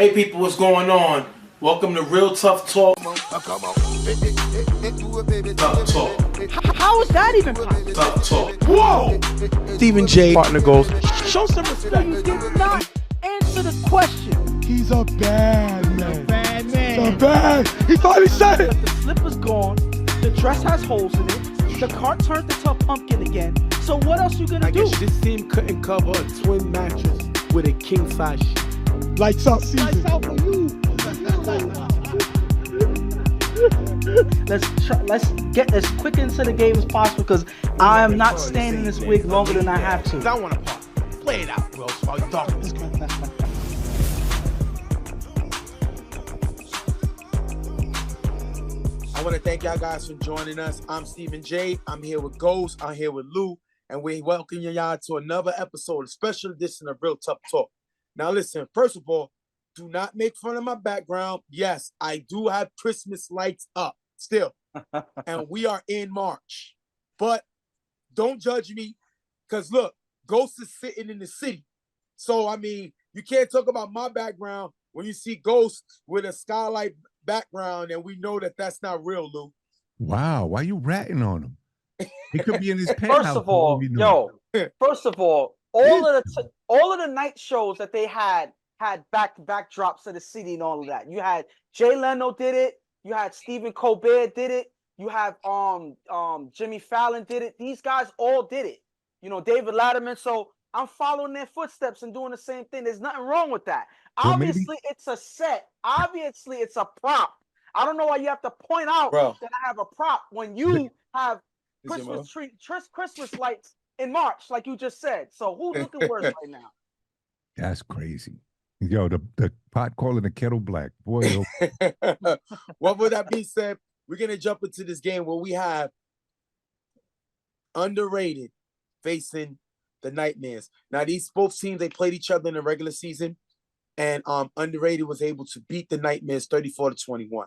Hey people, what's going on? Welcome to Real Tough Talk. Tough Talk. How is that even possible? Tough Talk. Whoa! Stephen J. partner goes, Show some respect. You did not answer the question. he's a bad man. Bad man. He's a bad. He finally said it. The slipper's gone. The dress has holes in it. The cart turned into a pumpkin again. So what else you gonna I do? guess this team couldn't cover a twin mattress with a king size sheet. Lights out season. Lights out for you. Let's get as quick into the game as possible because I am not staying in this wig longer than I have to. I want to party. Play it out, bro. While you talking this guy. I want to thank y'all guys for joining us. I'm Stephen J. I'm here with Ghost. I'm here with Lou. And we welcome y'all to another episode, a special edition of Real Tough Talk. Now, listen, first of all, do not make fun of my background. Yes, I do have Christmas lights up still. And we are in March. But don't judge me because, look, Ghost is sitting in the city. So, I mean, you can't talk about my background when you see Ghost with a skylight background, and we know that that's not real, Lou. Wow, why you ratting on him? He could be in his penthouse. First of all, all of the night shows that they had backdrops of the city and all of that. You had Jay Leno did it. You had Stephen Colbert did it. You have Jimmy Fallon did it. These guys all did it. You know, David Letterman. So I'm following their footsteps and doing the same thing. There's nothing wrong with that. Well, Obviously, it's a set. Obviously, it's a prop. I don't know why you have to point out that I have a prop when you have Christmas lights in March, like you just said. So who's looking worse right now? That's crazy. Yo, the pot calling the kettle black. Boy, What would that be said? We're going to jump into this game where we have underrated facing the Nightmares. Now, these both teams, they played each other in the regular season, and underrated was able to beat the Nightmares 34-21.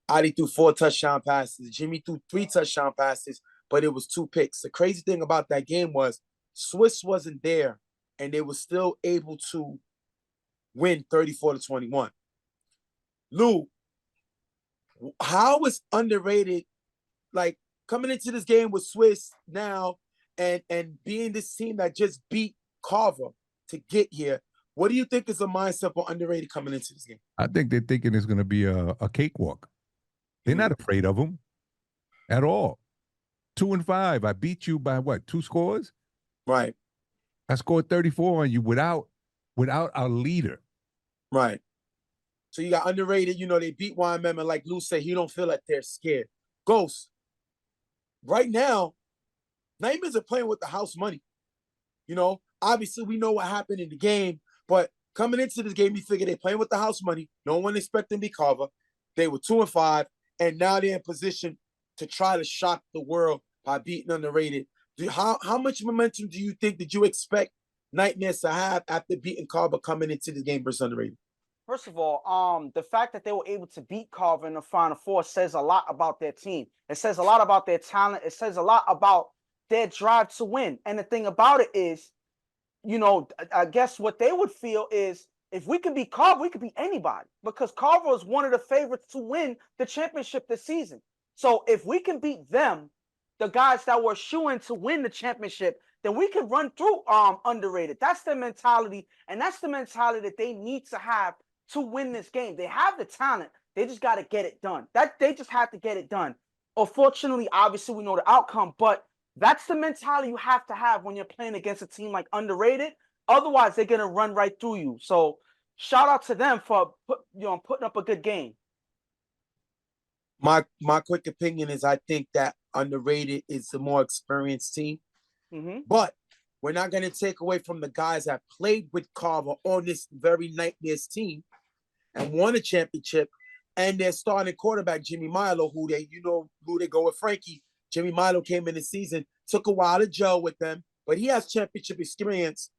Adi threw 4 touchdown passes. Jimmy threw 3 touchdown passes, but it was 2 picks. The crazy thing about that game was Swiss wasn't there, and they were still able to win 34-21. Lou, how is underrated, like, coming into this game with Swiss now and being this team that just beat Carver to get here? What do you think is the mindset for underrated coming into this game? I think they're thinking it's going to be a cakewalk. They're not afraid of them at all. 2-5. I beat you by what? 2 scores? Right. I scored 34 on you without our leader. Right. So you got underrated. You know, they beat YMM, and like Lou said, he don't feel like they're scared. Ghost, right now, Nightmares are playing with the house money. You know, obviously we know what happened in the game, but coming into this game, you figure they're playing with the house money. No one expected them to be Carver. They were 2-5, and now they're in position to try to shock the world by beating underrated. How much momentum do you think did you expect Nightmares to have after beating Carver coming into the game versus underrated? First of all, the fact that they were able to beat Carver in the Final Four says a lot about their team. It says a lot about their talent. It says a lot about their drive to win. And the thing about it is, you know, I guess what they would feel is if we could beat Carver, we could beat anybody because Carver is one of the favorites to win the championship this season. So if we can beat them, the guys that were shooing to win the championship, then we can run through underrated. That's their mentality, and that's the mentality that they need to have to win this game. They have the talent. They just got to get it done. They just have to get it done. Unfortunately, obviously, we know the outcome, but that's the mentality you have to have when you're playing against a team like underrated. Otherwise, they're going to run right through you. So shout out to them for putting up a good game. My quick opinion is I think that underrated is the more experienced team. Mm-hmm. But we're not going to take away from the guys that played with Carver on this very Nightmares team and won a championship. And their starting quarterback, Jimmy Milo, who they go with Frankie. Jimmy Milo came in the season, took a while to gel with them, but he has championship experience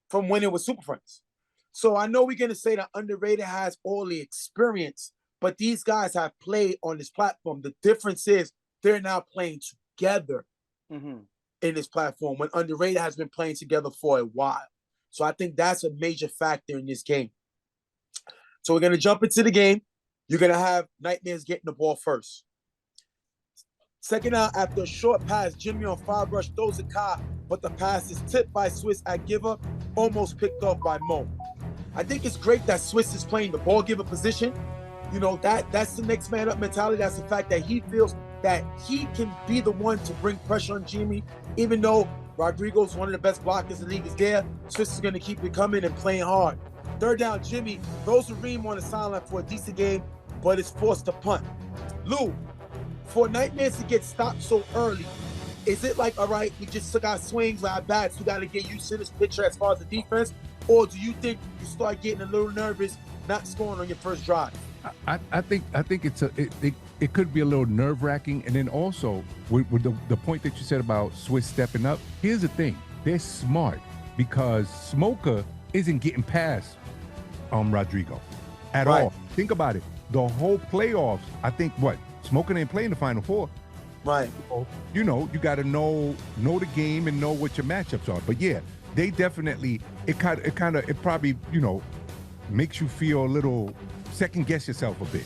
from winning with Super Friends. So I know we're going to say that underrated has all the experience, but these guys have played on this platform. The difference is they're now playing together in this platform when underrated has been playing together for a while. So I think that's a major factor in this game. So we're gonna jump into the game. You're gonna have Nightmares getting the ball first. Second out, after a short pass, Jimmy on five rush throws a car, but the pass is tipped by Swiss at giver, almost picked off by Mo. I think it's great that Swiss is playing the ball giver position. You know, that's the next man up mentality. That's the fact that he feels that he can be the one to bring pressure on Jimmy, even though Rodrigo's one of the best blockers in the league is there. Swiss is going to keep it coming and playing hard. Third down, Jimmy throws a ream on the sideline for a decent game, but is forced to punt. Lou, for Nightmares to get stopped so early, is it like, all right, we just took our swings, our bats, we got to get used to this picture as far as the defense? Or do you think you start getting a little nervous not scoring on your first drive? I think it could be a little nerve wracking, and then also with the point that you said about Swiss stepping up. Here's the thing: they're smart because Smoker isn't getting past Rodrigo at all. Think about it. The whole playoffs, I think Smoker didn't play in the Final Four. Right. So, you know, you got to know the game and know what your matchups are. But yeah, they definitely it probably, you know, makes you feel a little second guess yourself a bit.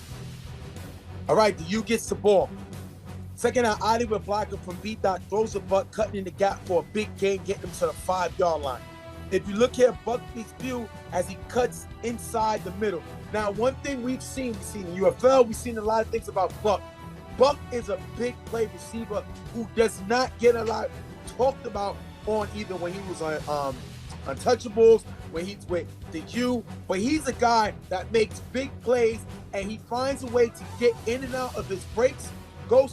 All right, the U gets the ball. Second out, Adi with blocker from B-Dot throws a buck, cutting in the gap for a big gain, getting him to the 5-yard line. If you look here, Buck beats View as he cuts inside the middle. Now, one thing we've seen in UFL, we've seen a lot of things about Buck. Buck is a big play receiver who does not get a lot talked about on either when he was on Untouchables, when he's with the U, but he's a guy that makes big plays and he finds a way to get in and out of his breaks.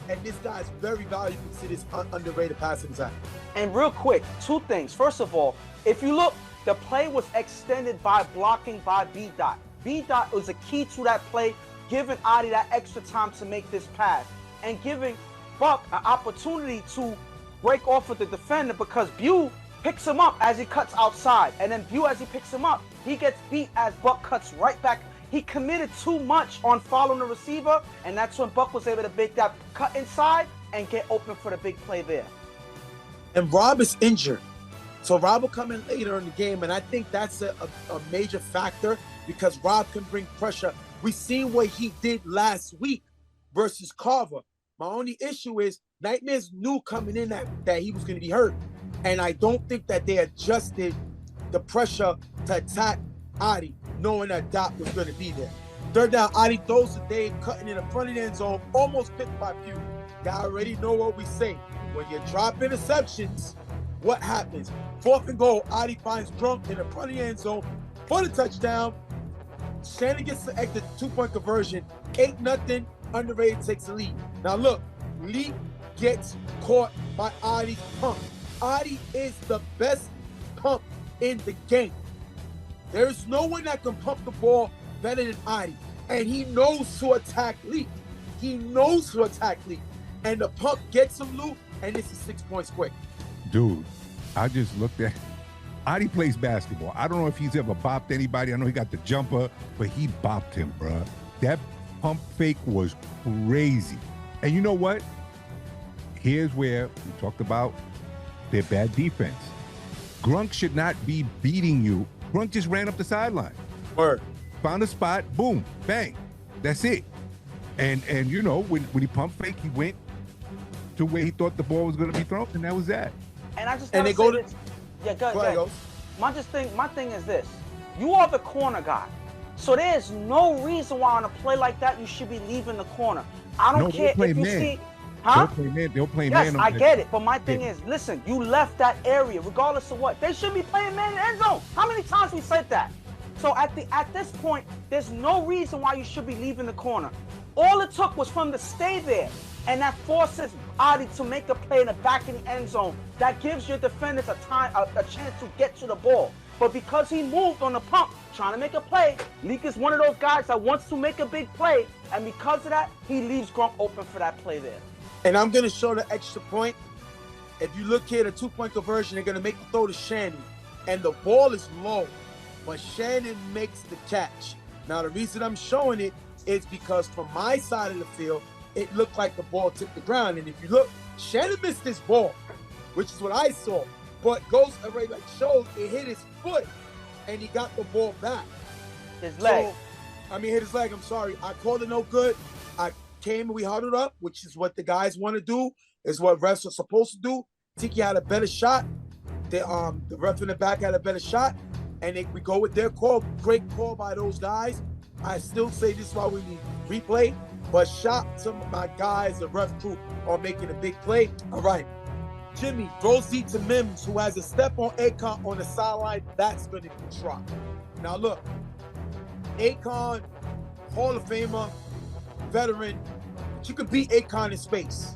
And this guy is very valuable to this underrated passing attack. And real quick, two things. First of all, if you look, the play was extended by blocking by B-Dot. B-Dot was a key to that play, giving Adi that extra time to make this pass and giving Buck an opportunity to break off with the defender because Bew picks him up as he cuts outside. And then Bew, as he picks him up, he gets beat as Buck cuts right back. He committed too much on following the receiver, and that's when Buck was able to make that cut inside and get open for the big play there. And Rob is injured. So Rob will come in later in the game, and I think that's a major factor because Rob can bring pressure. We seen what he did last week versus Carver. My only issue is Nightmares knew coming in that he was going to be hurt. And I don't think that they adjusted the pressure to attack Adi, knowing that Dot was going to be there. Third down, Adi throws to Dave, cutting in the front of the end zone, almost picked by Pew. Y'all already know what we say. When you drop interceptions, what happens? Fourth and goal, Adi finds Drunk in the front of the end zone for the touchdown. Shannon gets the extra 2-point conversion. 8-0, underrated takes the lead. Now look, Lee gets caught by Adi's pump. Adi is the best pump in the game. There is no one that can pump the ball better than Adi. And he knows to attack Lee. And the pump gets him, Lou, and this is 6 points quick. Dude, I just looked at Adi plays basketball. I don't know if he's ever bopped anybody. I know he got the jumper, but he bopped him, bruh. That pump fake was crazy. And you know what? Here's where we talked about their bad defense. Grunk should not be beating you. Grunk just ran up the sideline. Word. Found a spot, boom, bang. That's it. And you know, when he pump fake, he went to where he thought the ball was going to be thrown, and that was that. And I just and they go to this. Yeah, go ahead. ahead. My thing is this. You are the corner guy. So there's no reason why on a play like that you should be leaving the corner. I don't care if you see. Huh? They'll play yes, man. I get it. But my thing is, listen, you left that area, regardless of what. They should be playing man in the end zone. How many times we said that? So at this point, there's no reason why you should be leaving the corner. All it took was for him to stay there. And that forces Adi to make a play in the back of the end zone. That gives your defenders a chance to get to the ball. But because he moved on the pump, trying to make a play, Leak is one of those guys that wants to make a big play. And because of that, he leaves Grunk open for that play there. And I'm going to show the extra point. If you look here, the 2-point conversion, they're going to make the throw to Shannon. And the ball is low, but Shannon makes the catch. Now, the reason I'm showing it is because from my side of the field, it looked like the ball tipped the ground. And if you look, Shannon missed this ball, which is what I saw. But Ghost already shows it hit his foot, and he got the ball back. His leg. I mean, hit his leg. I'm sorry. I called it no good. I came and we huddled up, which is what the guys want to do, is what refs are supposed to do. Tiki had a better shot. The ref in the back had a better shot, and we go with their call. Great call by those guys. I still say this is why we need replay, but shout to my guys, the ref crew, are making a big play. All right. Jimmy throws deep to Mims, who has a step on Akon on the sideline. That's going to be dropped. Now look, Akon, Hall of Famer, veteran, but you could beat Akon in space.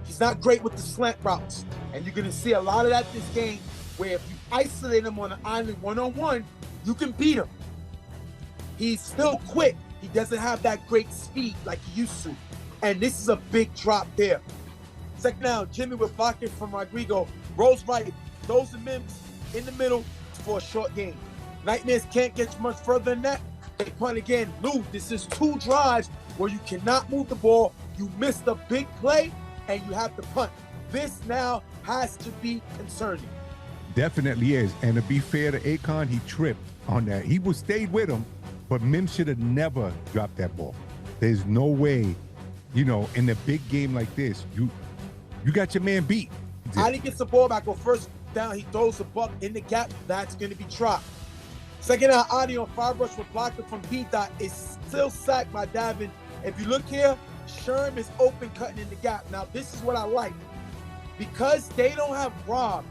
He's not great with the slant routes, and you're going to see a lot of that this game, where if you isolate him on an island one-on-one, you can beat him. He's still quick. He doesn't have that great speed like he used to, and this is a big drop there. Second down, Jimmy with blocking from Rodrigo. Rolls right, throws the Mims in the middle for a short gain. Nightmares can't get much further than that. They punt again. Lou, this is 2 drives where you cannot move the ball. You missed a big play, and you have to punt. This now has to be concerning. Definitely is. And to be fair to Akon, he tripped on that. He was stayed with him, but Mims should have never dropped that ball. There's no way, in a big game like this, you got your man beat. Ali gets the ball back on first down. He throws the buck in the gap. That's going to be dropped. Second down, Adi on 5 rush with blocking from B-Dot is still sacked by Davin. If you look here, Sherm is open cutting in the gap. Now, this is what I like. Because they don't have Rob,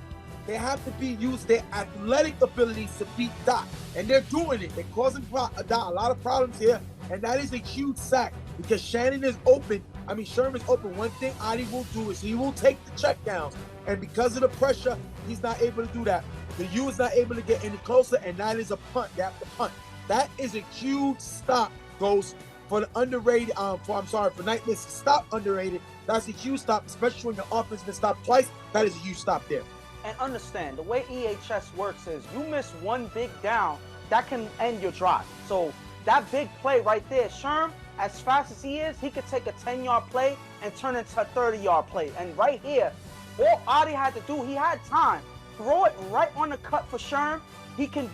they have to use their athletic abilities to beat Dot. And they're doing it. They're causing Dot a lot of problems here. And that is a huge sack because Shannon is open. Sherman's open. One thing Adi will do is he will take the checkdowns. And because of the pressure, he's not able to do that. The U is not able to get any closer, and that is a punt. They have to punt. That is a huge stop, goes for the underrated, for Nightmares to stop underrated. That's a huge stop, especially when your offense been stopped twice. That is a huge stop there. And understand, the way EHS works is you miss one big down, that can end your drive. So that big play right there, Sherm, as fast as he is, he could take a 10-yard play and turn it into a 30-yard play. And right here, all Adi had to do, he had time. Throw it right on the cut for Sherm. He can be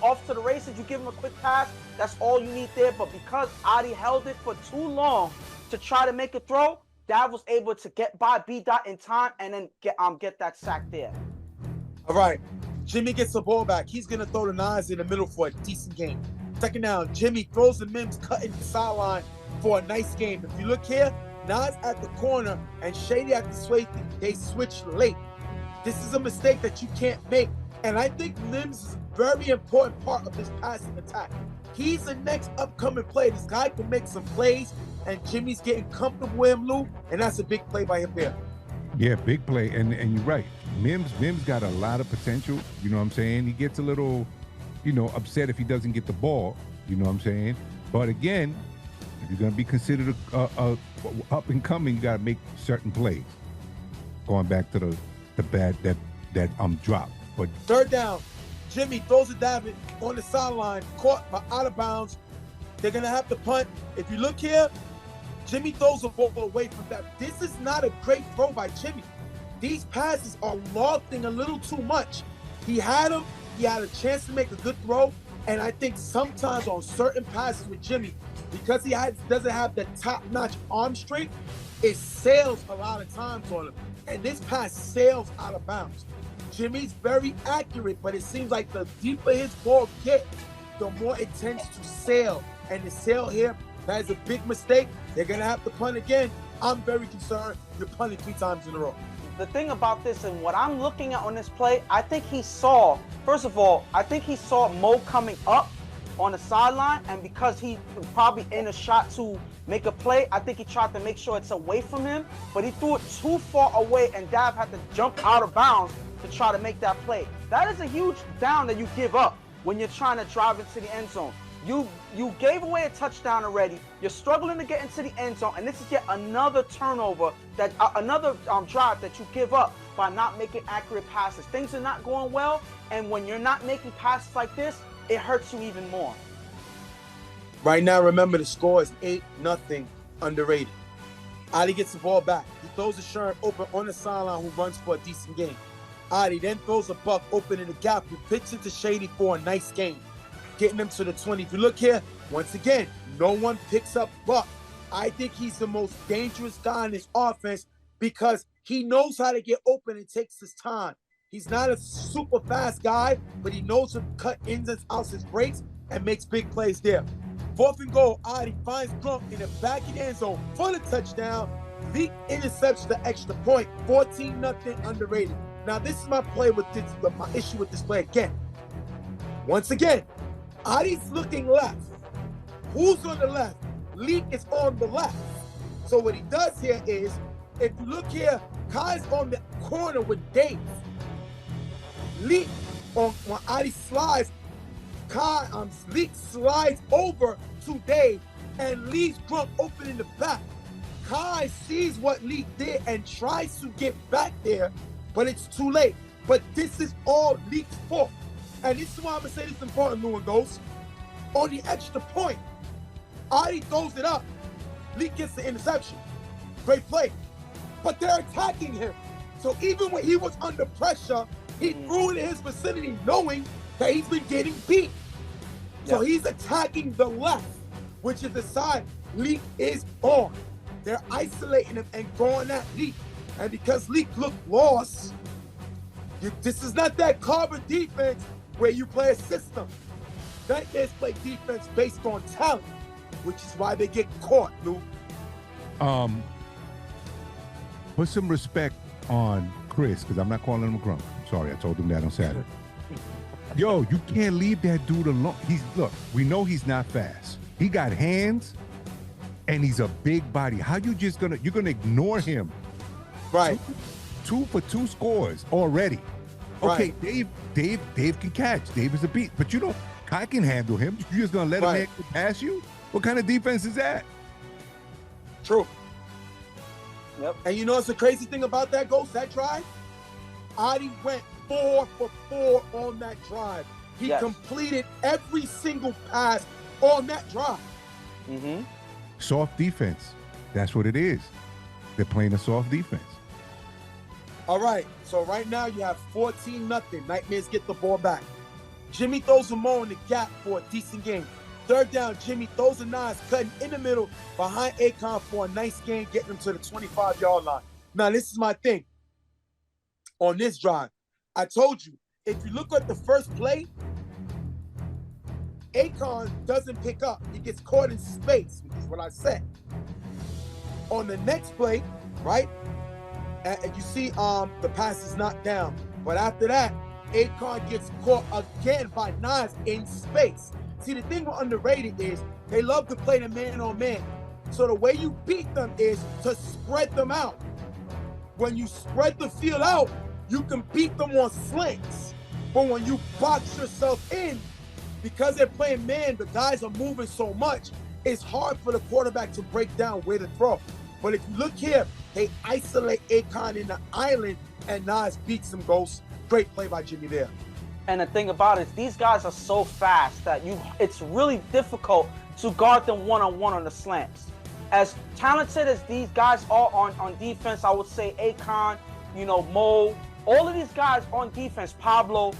off to the races. You give him a quick pass, that's all you need there. But because Adi held it for too long to try to make a throw, Dav was able to get by B-Dot in time and then get that sack there. All right, Jimmy gets the ball back. He's gonna throw the 9s in the middle for a decent game. Second down, Jimmy throws the Mims cutting the sideline for a nice game. If you look here, Nas at the corner and Shady at the sway. They switch late. This is a mistake that you can't make. And I think Mims is a very important part of this passing attack. He's the next upcoming play. This guy can make some plays, and Jimmy's getting comfortable with him, Lou, and that's a big play by him there. Yeah, big play. And you're right. Mims got a lot of potential. You know what I'm saying? He gets a little, upset if he doesn't get the ball. You know what I'm saying? But again, if you're going to be considered a up and coming, you got to make certain plays. Going back to the bad that drop. But third down, Jimmy throws it David on the sideline, caught by out of bounds. They're gonna have to punt. If you look here, Jimmy throws the ball away from that. This is not a great throw by Jimmy. These passes are lofting a little too much. He had him. He had a chance to make a good throw. And I think sometimes on certain passes with Jimmy, because he doesn't have the top-notch arm strength, it sails a lot of times on him. And this pass sails out of bounds. Jimmy's very accurate, but it seems like the deeper his ball gets, the more it tends to sail. And the sail here, that is a big mistake. They're going to have to punt again. I'm very concerned. You're punting 3 times in a row. The thing about this and what I'm looking at on this play, I think he saw, first of all, I think he saw Mo coming up on the sideline, and because he probably in a shot to make a play, I think he tried to make sure it's away from him, but he threw it too far away, and Dav had to jump out of bounds to try to make that play. That is a huge down that you give up when you're trying to drive into the end zone. You gave away a touchdown already. You're struggling to get into the end zone, and this is yet another turnover, that another drive that you give up by not making accurate passes. Things are not going well, and when you're not making passes like this, it hurts you even more. Right now, remember the score is 8-0 underrated. Ali gets the ball back. He throws a Sherm open on the sideline who runs for a decent game. Ali then throws a buck open in the gap who pitches to Shady for a nice game. getting them to the 20. If you look here, once again, no one picks up Buck. I think he's the most dangerous guy in this offense because he knows how to get open and takes his time. He's not a super fast guy, but he knows to cut ins and outs his breaks and makes big plays there. 4th and goal, Adi finds Grump in the back of the end zone for the touchdown. Leak intercepts the extra point, 14-0 underrated. Now, this is my play with this, my issue with this play again. Once again, Adi's looking left. Who's on the left? Leak is on the left. So what he does here is, if you look here, Kai's on the corner with Dave. Leak, when Adi slides, Leak slides over to Dave and leaves Grump open in the back. Kai sees what Leak did and tries to get back there, but it's too late. But this is all Leak's fault. And this is why I'm going to say this is important, Lou and Ghost. On the extra point, Adi throws it up. Leak gets the interception. Great play. But they're attacking him. So even when he was under pressure, he threw it in his vicinity knowing that he's been getting beat. So he's attacking the left, which is the side Leak is on. They're isolating him and going at Leak. And because Leak looked lost, this is not that Carver defense where you play a system. Nightmares play defense based on talent, which is why they get caught, Lou. Put some respect on Chris, because I'm not calling him a Grump. Sorry, I told him that on Saturday. Yo, you can't leave that dude alone. Look, we know he's not fast. He got hands, and he's a big body. How you're gonna ignore him? Right. Two for 2 scores already. Okay, right. Dave can catch. Dave is a beat, but you know, Kai can handle him. You just gonna let him pass you? What kind of defense is that? True. Yep. And you know what's the crazy thing about that, Ghost, that drive? Adi went 4 for 4 on that drive. He completed every single pass on that drive. Mm-hmm. Soft defense. That's what it is. They're playing a soft defense. All right, so right now you have 14-0. Nightmares get the ball back. Jimmy throws a Mo in the gap for a decent game. 3rd down, Jimmy throws a Nas, cutting in the middle behind Akon for a nice game, getting him to the 25-yard line. Now, this is my thing on this drive. I told you, if you look at the first play, Akon doesn't pick up. He gets caught in space, which is what I said. On the next play, right, and you see the pass is knocked down. But after that, Akon gets caught again by Nas in space. See, the thing with underrated is they love to play the man-on-man. So the way you beat them is to spread them out. When you spread the field out, you can beat them on slants. But when you box yourself in, because they're playing man, the guys are moving so much, it's hard for the quarterback to break down where to throw. But if you look here, they isolate Akon in the island, and Nas beats them, Ghost. Great play by Jimmy there. And the thing about it is these guys are so fast that it's really difficult to guard them one-on-one on the slants. As talented as these guys are on defense, I would say Akon, Mo, all of these guys on defense, Pablo,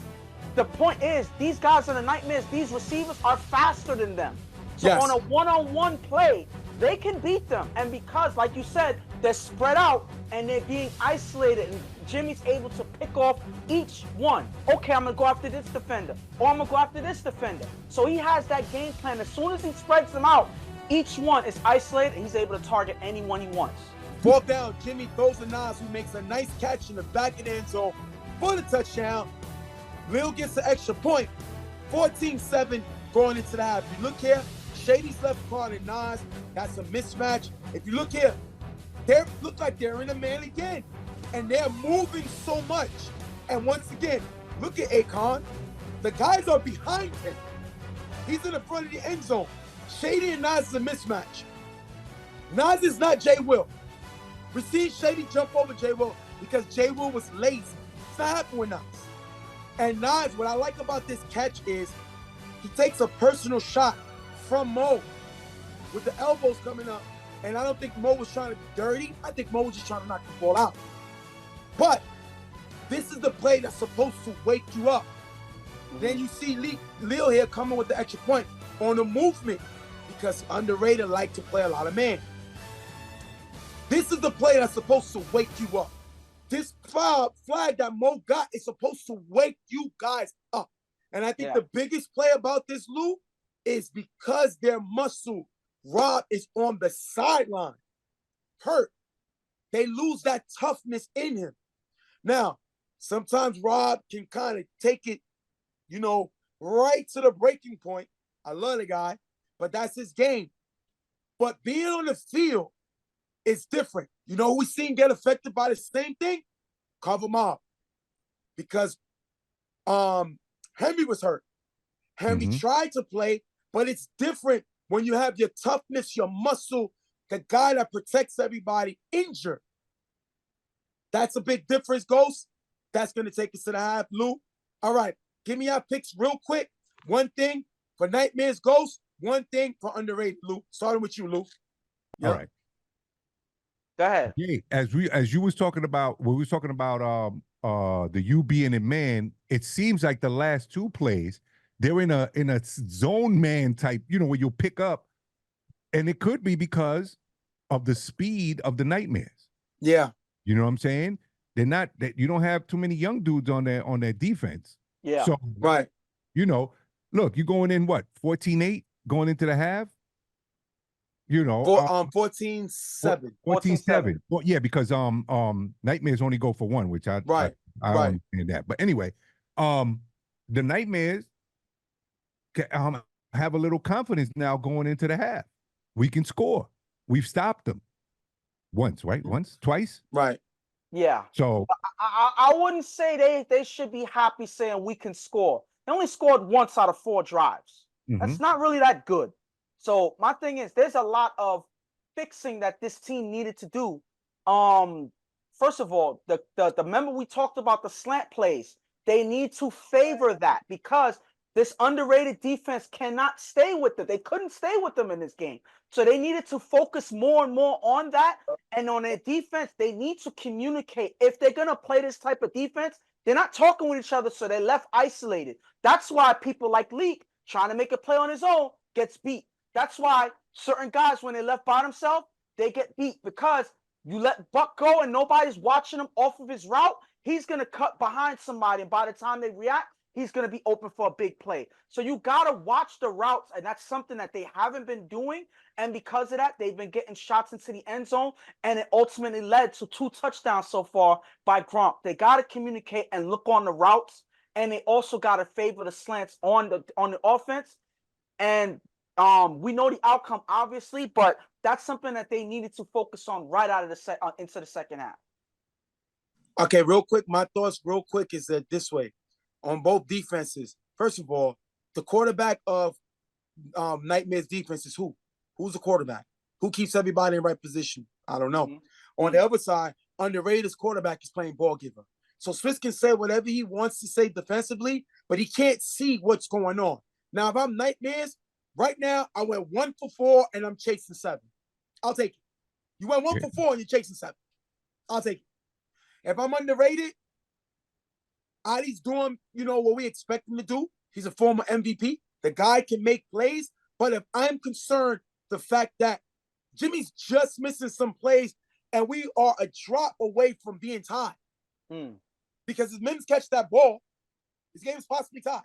the point is these guys are the Nightmares, these receivers are faster than them. So on a one-on-one play, they can beat them. And because, like you said, they're spread out and they're being isolated, and Jimmy's able to pick off each one. Okay, I'm going to go after this defender, or I'm going to go after this defender. So he has that game plan. As soon as he spreads them out, each one is isolated, and he's able to target anyone he wants. 4th down, Jimmy throws a Nas, who makes a nice catch in the back of the end zone for the touchdown. Lil gets the extra point. 14-7 going into the half. If you look here, Shady's left guard and Nas, that's a mismatch. If you look here, they look like they're in a man again. And they're moving so much. And once again, look at Akon. The guys are behind him. He's in the front of the end zone. Shady and Nas is a mismatch. Nas is not Jay Will. We see Shady jump over Jay Will because Jay Will was lazy. It's not happening with Nas. And Nas, what I like about this catch is he takes a personal shot from Mo with the elbows coming up. And I don't think Mo was trying to be dirty. I think Mo was just trying to knock the ball out. But this is the play that's supposed to wake you up. Then you see Leo here coming with the extra point on the movement because underrated like to play a lot of man. This is the play that's supposed to wake you up. This flag that Mo got is supposed to wake you guys up. And I think the biggest play about this, Lou, is because their muscle, Rob, is on the sideline, hurt. They lose that toughness in him. Now, sometimes Rob can kind of take it, right to the breaking point. I love the guy, but that's his game. But being on the field is different. You know who we seen get affected by the same thing? Cover Mob. Because Henry was hurt. Henry tried to play, but it's different when you have your toughness, your muscle, the guy that protects everybody injured. That's a big difference, Ghost. That's going to take us to the half, Lou. All right, give me our picks real quick. One thing for Nightmares, Ghost. One thing for underrated, Lou. Starting with you, Lou. All right. Go ahead. Yeah, as you was talking about, when we was talking about the U being in man, it seems like the last two plays, they're in a zone man type, where you'll pick up, and it could be because of the speed of the Nightmares. Yeah. You know what I'm saying? They're not that you don't have too many young dudes on their defense. Yeah. So right. Look, you're going in what, 14-8 going into the half? 14-7. 14-7. Well, yeah, because Nightmares only go for one, which I understand that. But anyway, the Nightmares have a little confidence now going into the half. We can score. We've stopped them once, right? Once, twice, right? Yeah. So I wouldn't say they should be happy saying we can score. They only scored once out of 4 drives. That's not really that good. So my thing is, there's a lot of fixing that this team needed to do. First of all, remember we talked about the slant plays. They need to favor that because this underrated defense cannot stay with them. They couldn't stay with them in this game. So they needed to focus more and more on that. And on their defense, they need to communicate. If they're going to play this type of defense, they're not talking with each other, so they're left isolated. That's why people like Leak, trying to make a play on his own, gets beat. That's why certain guys, when they're left by themselves, they get beat because you let Buck go and nobody's watching him off of his route. He's going to cut behind somebody, and by the time they react, he's going to be open for a big play. So you got to watch the routes, and that's something that they haven't been doing. And because of that, they've been getting shots into the end zone, and it ultimately led to 2 touchdowns so far by Gronk. They got to communicate and look on the routes, and they also got to favor the slants on the offense. And we know the outcome, obviously, but that's something that they needed to focus on right out of the into the second half. Okay, real quick, my thoughts real quick is that this way. On both defenses, first of all, the quarterback of Nightmares defense is who? Who's the quarterback? Who keeps everybody in the right position? I don't know. On the other side, underrated's quarterback is playing ball giver. So Smith can say whatever he wants to say defensively, but he can't see what's going on. Now, if I'm Nightmares, right now, I went 1 for 4 and I'm chasing 7. I'll take it. You went 1 for 4 and you're chasing 7. I'll take it. If I'm underrated, Adi's doing, what we expect him to do. He's a former MVP. The guy can make plays. But if I'm concerned, the fact that Jimmy's just missing some plays and we are a drop away from being tied. Because if Mims catch that ball, this game is possibly tied.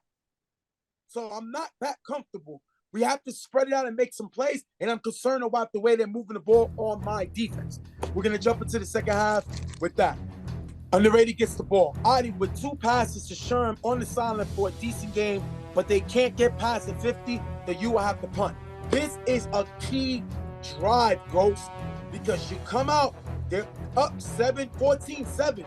So I'm not that comfortable. We have to spread it out and make some plays, and I'm concerned about the way they're moving the ball on my defense. We're going to jump into the second half with that. Underrated gets the ball. Adi with 2 passes to Sherm on the sideline for a decent game, but they can't get past the 50, then you will have to punt. This is a key drive, Ghost, because you come out, they're up 14-7.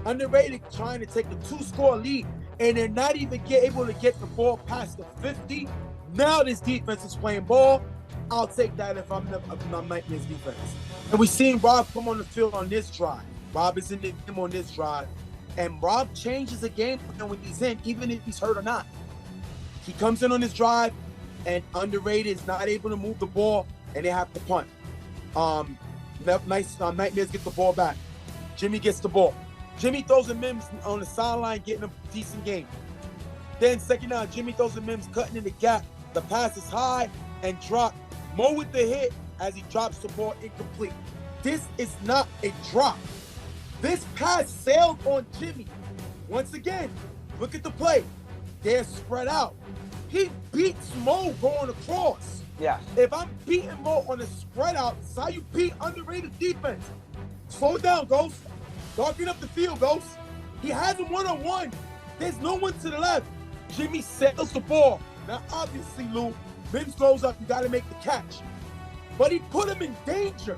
Underrated trying to take a 2-score lead, and they're not even able to get the ball past the 50. Now this defense is playing ball. I'll take that if I'm Nightmares defense. And we've seen Rob come on the field on this drive. Rob is in the game on this drive. And Rob changes the game when he's in, even if he's hurt or not. He comes in on this drive, and underrated is not able to move the ball, and they have to punt. Nightmares get the ball back. Jimmy gets the ball. Jimmy throws a Mims on the sideline, getting a decent game. Then second down, Jimmy throws to Mims, cutting in the gap. The pass is high and dropped. Mo with the hit as he drops the ball incomplete. This is not a drop. This pass sailed on Jimmy. Once again, look at the play. They're spread out. He beats Mo going across. Yes. If I'm beating Mo on a spread out, it's how you beat underrated defense. Slow down, Ghost. Darken up the field, Ghost. He has him one-on-one. There's no one to the left. Jimmy sails the ball. Now, obviously, Lou, Mims throws up. You got to make the catch. But he put him in danger.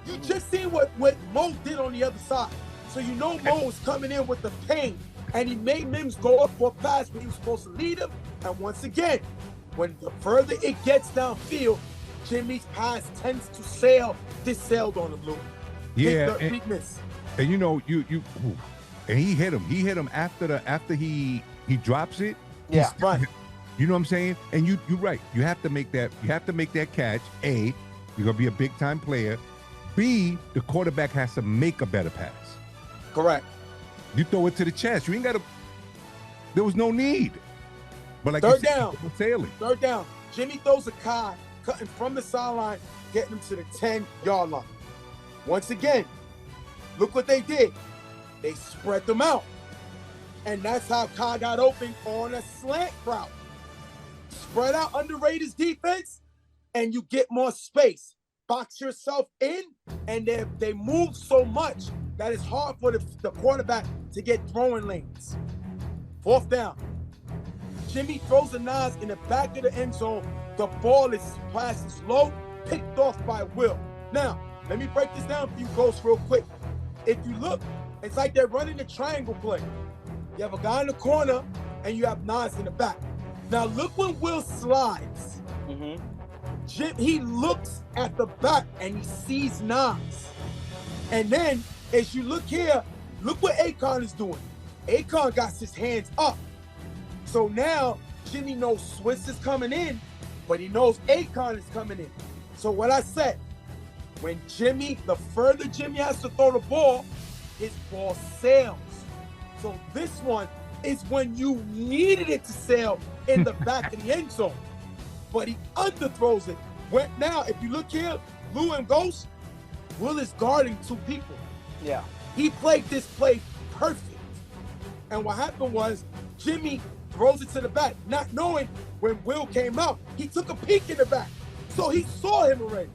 You just seen what Mo did on the other side. So you know Mo was coming in with the pain. And he made Mims go up for a pass when he was supposed to lead him. And once again, when the further it gets downfield, Jimmy's pass tends to sail. This sailed on him, Lou. Yeah, Big weakness. and you know, and he hit him. He hit him after he drops it. Yeah. Right. You know what I'm saying? And you're right. You have to make that. You have to make that catch. A, you're gonna be a big time player. B, the quarterback has to make a better pass. Correct. You throw it to the chest. You ain't got to. There was no need. But like Third you said, down. it was sailing. Third down. Jimmy throws a Kai, cutting from the sideline, getting him to the 10-yard line. Once again, look what they did. They spread them out. And that's how Kai got open on a slant route. Spread out underrated defense, and you get more space. Box yourself in, and they move so much that it's hard for the quarterback to get throwing lanes. Fourth down. Jimmy throws a Nas in the back of the end zone. The ball is passes low, picked off by Will. Now, let me break this down for you, Ghost, real quick. If you look, it's like they're running a triangle play. You have a guy in the corner, and you have Nas in the back. Now, look when Will slides. He looks at the back, and he sees Nas. And then, as you look here, look what Akon is doing. Akon got his hands up. So now, Jimmy knows Swiss is coming in, but he knows Akon is coming in. So what I said, when the further Jimmy has to throw the ball, his ball sails. So this one is when you needed it to sail in the back of the end zone. But he underthrows it. Now, if you look here, Lou and Ghost, Will is guarding two people. Yeah. He played this play perfect. And what happened was Jimmy throws it to the back, not knowing when Will came out. He took a peek in the back. So he saw him already.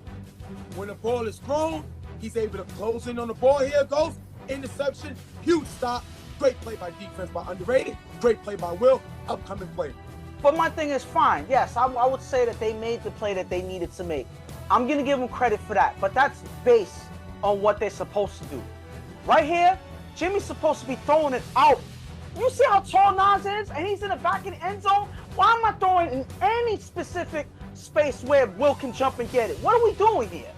When the ball is thrown, he's able to close in on the ball. Here goes. Interception. Huge stop. Great play by defense by underrated. Great play by Will. Upcoming play. But my thing is fine. Yes, I would say that they made the play that they needed to make. I'm going to give them credit for that. But that's based on what they're supposed to do. Right here, Jimmy's supposed to be throwing it out. You see how tall Nas is? And he's in the back of the end zone? Why am I throwing in any specific space where Will can jump and get it? What are we doing here?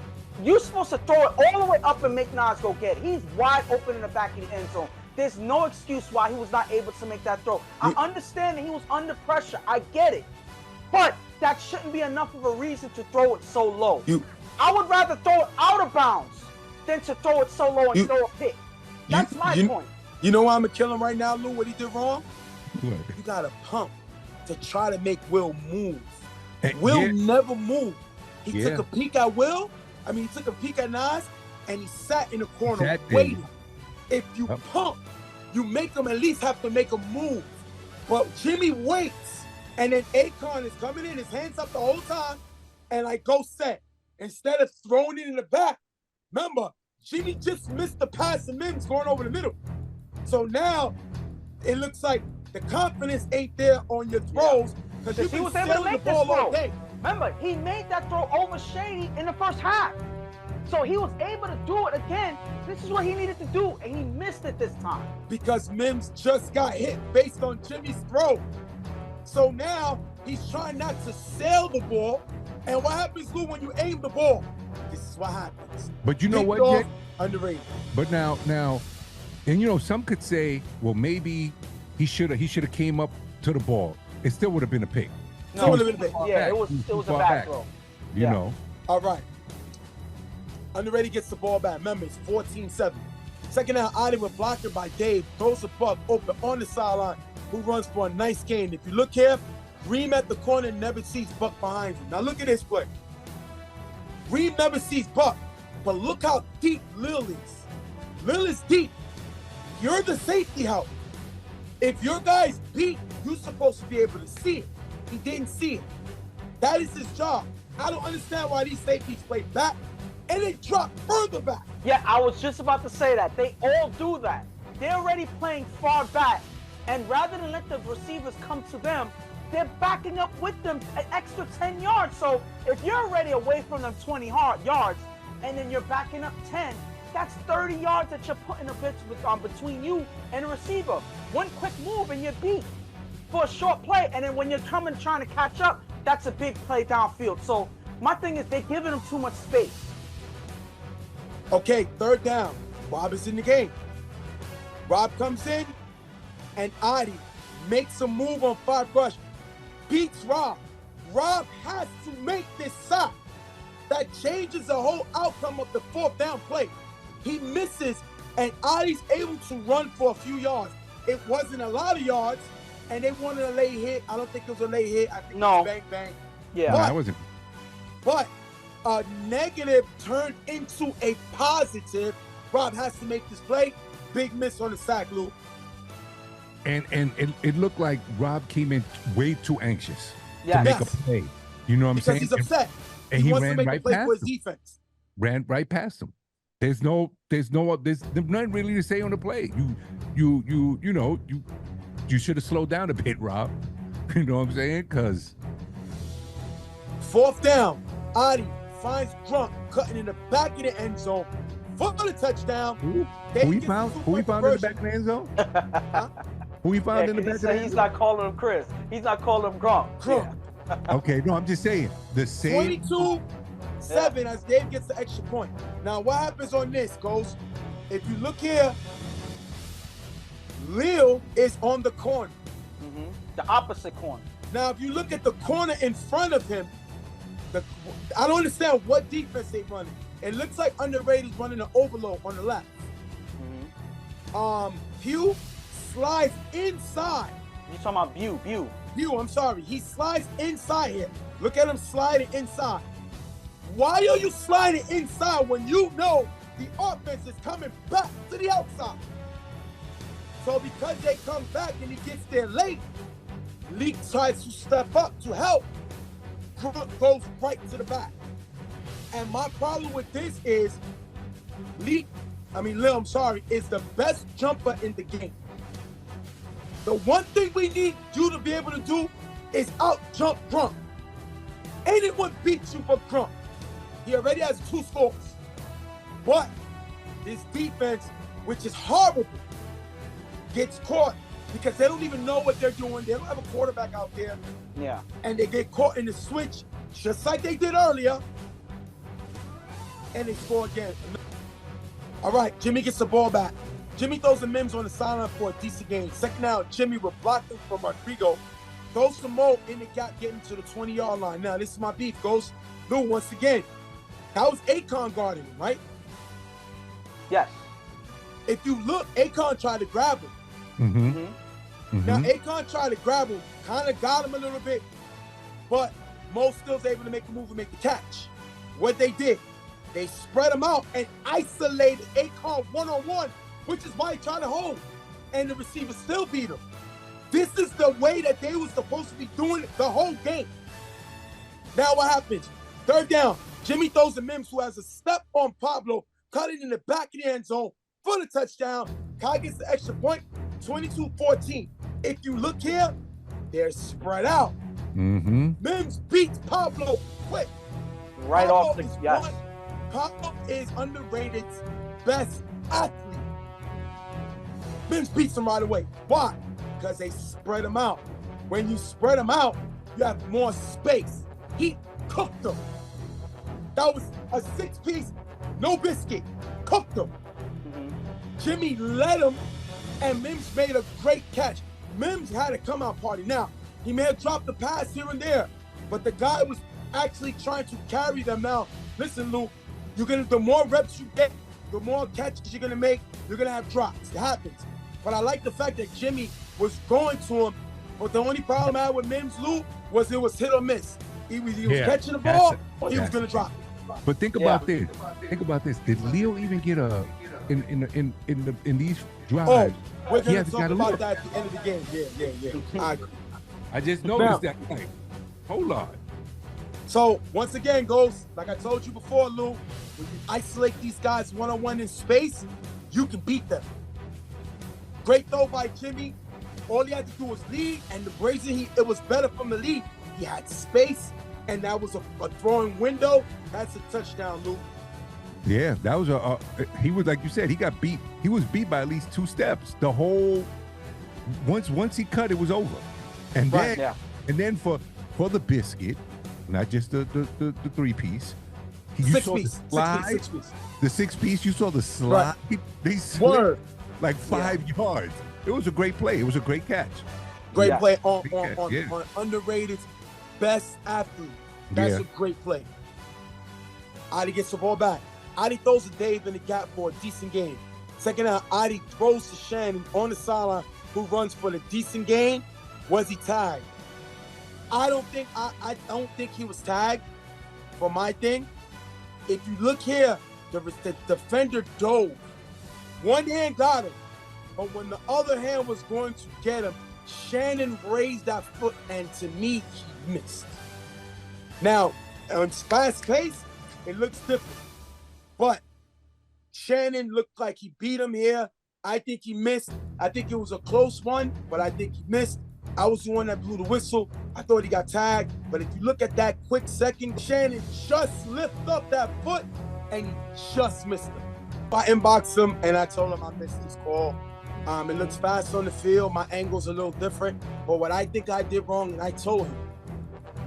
You're supposed to throw it all the way up and make Nas go get it. He's wide open in the back of the end zone. There's no excuse why he was not able to make that throw. I understand that he was under pressure. I get it. But that shouldn't be enough of a reason to throw it so low. I would rather throw it out of bounds than to throw it so low and throw a pick. That's my point. You know why I'm going to kill him right now, Lou? What he did wrong? What? You got to pump to try to make Will move. Hey, Will never moved. He Yeah. took a peek at Will. He took a peek at Nas, and he sat in the corner Sat there. waiting. If you Yep. pump, you make him at least have to make a move. But Jimmy waits, and then Akon is coming in, his hands up the whole time, and like Ghost said, instead of throwing it in the back, remember, Jimmy just missed the pass of Mims going over the middle. So now it looks like the confidence ain't there on your throws because He you was been able to sailing the make this ball all throw. day. Remember, he made that throw over Shady in the first half. So he was able to do it again. This is what he needed to do, and he missed it this time. Because Mims just got hit based on Jimmy's throw. So now he's trying not to sail the ball. And what happens, Lou, when you aim the ball? This is what happens. But you know Picked what, off, Jay? underrated. But now, and you know, some could say, well, maybe he should have came up to the ball. It still would have been a pick. Still would've been a pick. Yeah, it was Too a far back back. throw. You Yeah. know. All right. Underrated gets the ball back. Remember, it's 14-7. Second down, Adi with blocker by Dave. Throws the puck open on the sideline. who runs for a nice gain. If you look here, Reem at the corner never sees Buck behind him. Now look at this play. Reem never sees Buck, but look how deep Lil is. Lil is deep. You're the safety help. If your guy's beat, you're supposed to be able to see it. He didn't see it. That is his job. I don't understand why these safeties play back and they drop further back. Yeah, I was just about to say that. They all do that. They're already playing far back, and rather than let the receivers come to them, they're backing up with them an extra 10 yards. So if you're already away from them 20 yards, and then you're backing up 10, that's 30 yards that you're putting a bit between you and the receiver. One quick move and you're beat for a short play, and then when you're coming trying to catch up, that's a big play downfield. So my thing is they're giving them too much space. Okay, third down. Rob is in the game. Rob comes in, and Adi makes a move on 5 rush, beats Rob. Rob has to make this sack. That changes the whole outcome of the 4th down play. He misses, and Adi's able to run for a few yards. It wasn't a lot of yards, and they wanted a late hit. I don't think it was a late hit. I think it was bang, bang. Yeah. No, that wasn't. But a negative turned into a positive. Rob has to make this play. Big miss on the sack, Lou. And it looked like Rob came in way too anxious Yes. to make Yes. a play. You know what I'm Because saying? he's upset. And he wants ran to make right a play past for his him. defense. Ran right past him. There's nothing really to say on the play. You should have slowed down a bit, Rob. You know what I'm saying? Because 4th down, Adi finds Grunk cutting in the back of the end zone for the touchdown. who They he get found? the Who he two-point found in the conversion. back of the end zone? Who he found in the back of the end He's zone? not calling him Chris. He's not calling him Gronk. Grunk. Okay, no, I'm just saying the same. 22-7 as Dave gets the extra point. Now, what happens on this, Ghost? If you look here, Lil is on the corner. Mhm. The opposite corner. Now, if you look at the corner in front of him, I don't understand what defense they running. It looks like Underrated is running an overload on the left. Hugh slides inside. You talking about Bew? Hugh, I'm sorry. He slides inside here. Look at him sliding inside. Why are you sliding inside when you know the offense is coming back to the outside? So because they come back and he gets there late, Leak tries to step up to help. Grunk goes right to the back. And my problem with this is Lil, is the best jumper in the game. The one thing we need you to be able to do is out jump Grunk. Anyone beats you for Grunk. He already has 2 scores. But this defense, which is horrible, gets caught because they don't even know what they're doing. They don't have a quarterback out there. Yeah. And they get caught in the switch, just like they did earlier. And they score again. All right, Jimmy gets the ball back. Jimmy throws the Mims on the sideline for a decent game. Second down, Jimmy will block them from Rodrigo. Goes to Mo in the gap, getting to the 20-yard line. Now, this is my beef. Goes Lou once again. That was Akon guarding him, right? Yes. If you look, Akon tried to grab him. Mm-hmm. Now, Akon tried to grab him, kind of got him a little bit, but Mo still was able to make a move and make the catch. What they did, they spread him out and isolated Akon one-on-one, which is why he tried to hold, and the receiver still beat him. This is the way that they were supposed to be doing it the whole game. Now what happens? Third down, Jimmy throws the Mims, who has a step on Pablo, cut it in the back of the end zone for the touchdown. Kai gets the extra point, 22-14. If you look here, they're spread out. Mm-hmm. Mims beats Pablo quick. Right Pablo off the is yes. Pablo is underrated's best athlete. Mims beats him right away. Why? Because they spread him out. When you spread him out, you have more space. He cooked him. That was a 6-piece, no biscuit. Cooked him. Jimmy led him, and Mims made a great catch. Mims had a come-out party. Now, he may have dropped the pass here and there, but the guy was actually trying to carry them. Now, listen, Lou, the more reps you get, the more catches you're gonna make, you're gonna have drops. It happens. But I like the fact that Jimmy was going to him, but the only problem I had with Mims, Lou, was it was hit or miss. He was Yeah, catching the that's ball it. or he was That's gonna it. drop it. But think about this. Think about this. Did Leo even get a in these drives? Oh, we're he gonna hasn't talk got a about look. that at the end of the game. Yeah. I agree. I just noticed that. Like, hold on. So once again, Ghost, like I told you before, Lou, when you isolate these guys one-on-one in space, you can beat them. Great throw by Jimmy. All he had to do was lead, and the Brazen, it was better from the lead. He had space, and that was a throwing window. That's a touchdown, Lou. Yeah, that was he was, like you said, he got beat. He was beat by at least 2 steps. The whole once he cut, it was over. And Right, then and then for the biscuit, not just the 3-piece. You Six saw piece. the slide, Six piece. the 6-piece. You saw the slide. They slid Word. like 5 yards. It was a great play. It was a great catch. Great Yeah. play on Yeah. underrated best athlete. That's Yeah. a great play. Adi gets the ball back. Adi throws to Dave in the gap for a decent game. Second out, Adi throws to Shannon on the sideline, who runs for the decent gain. Was he tagged? I don't think he was tagged for my thing. If you look here, the defender dove. One hand got him, but when the other hand was going to get him, Shannon raised that foot, and to me, he missed. Now, on fast pace, it looks different. But Shannon looked like he beat him here. I think he missed. I think it was a close one, but I think he missed. I was the one that blew the whistle. I thought he got tagged. But if you look at that quick second, Shannon just lifted up that foot, and he just missed him. I inboxed him, and I told him I missed this call. It looks fast on the field. My angle's a little different. But what I think I did wrong, and I told him,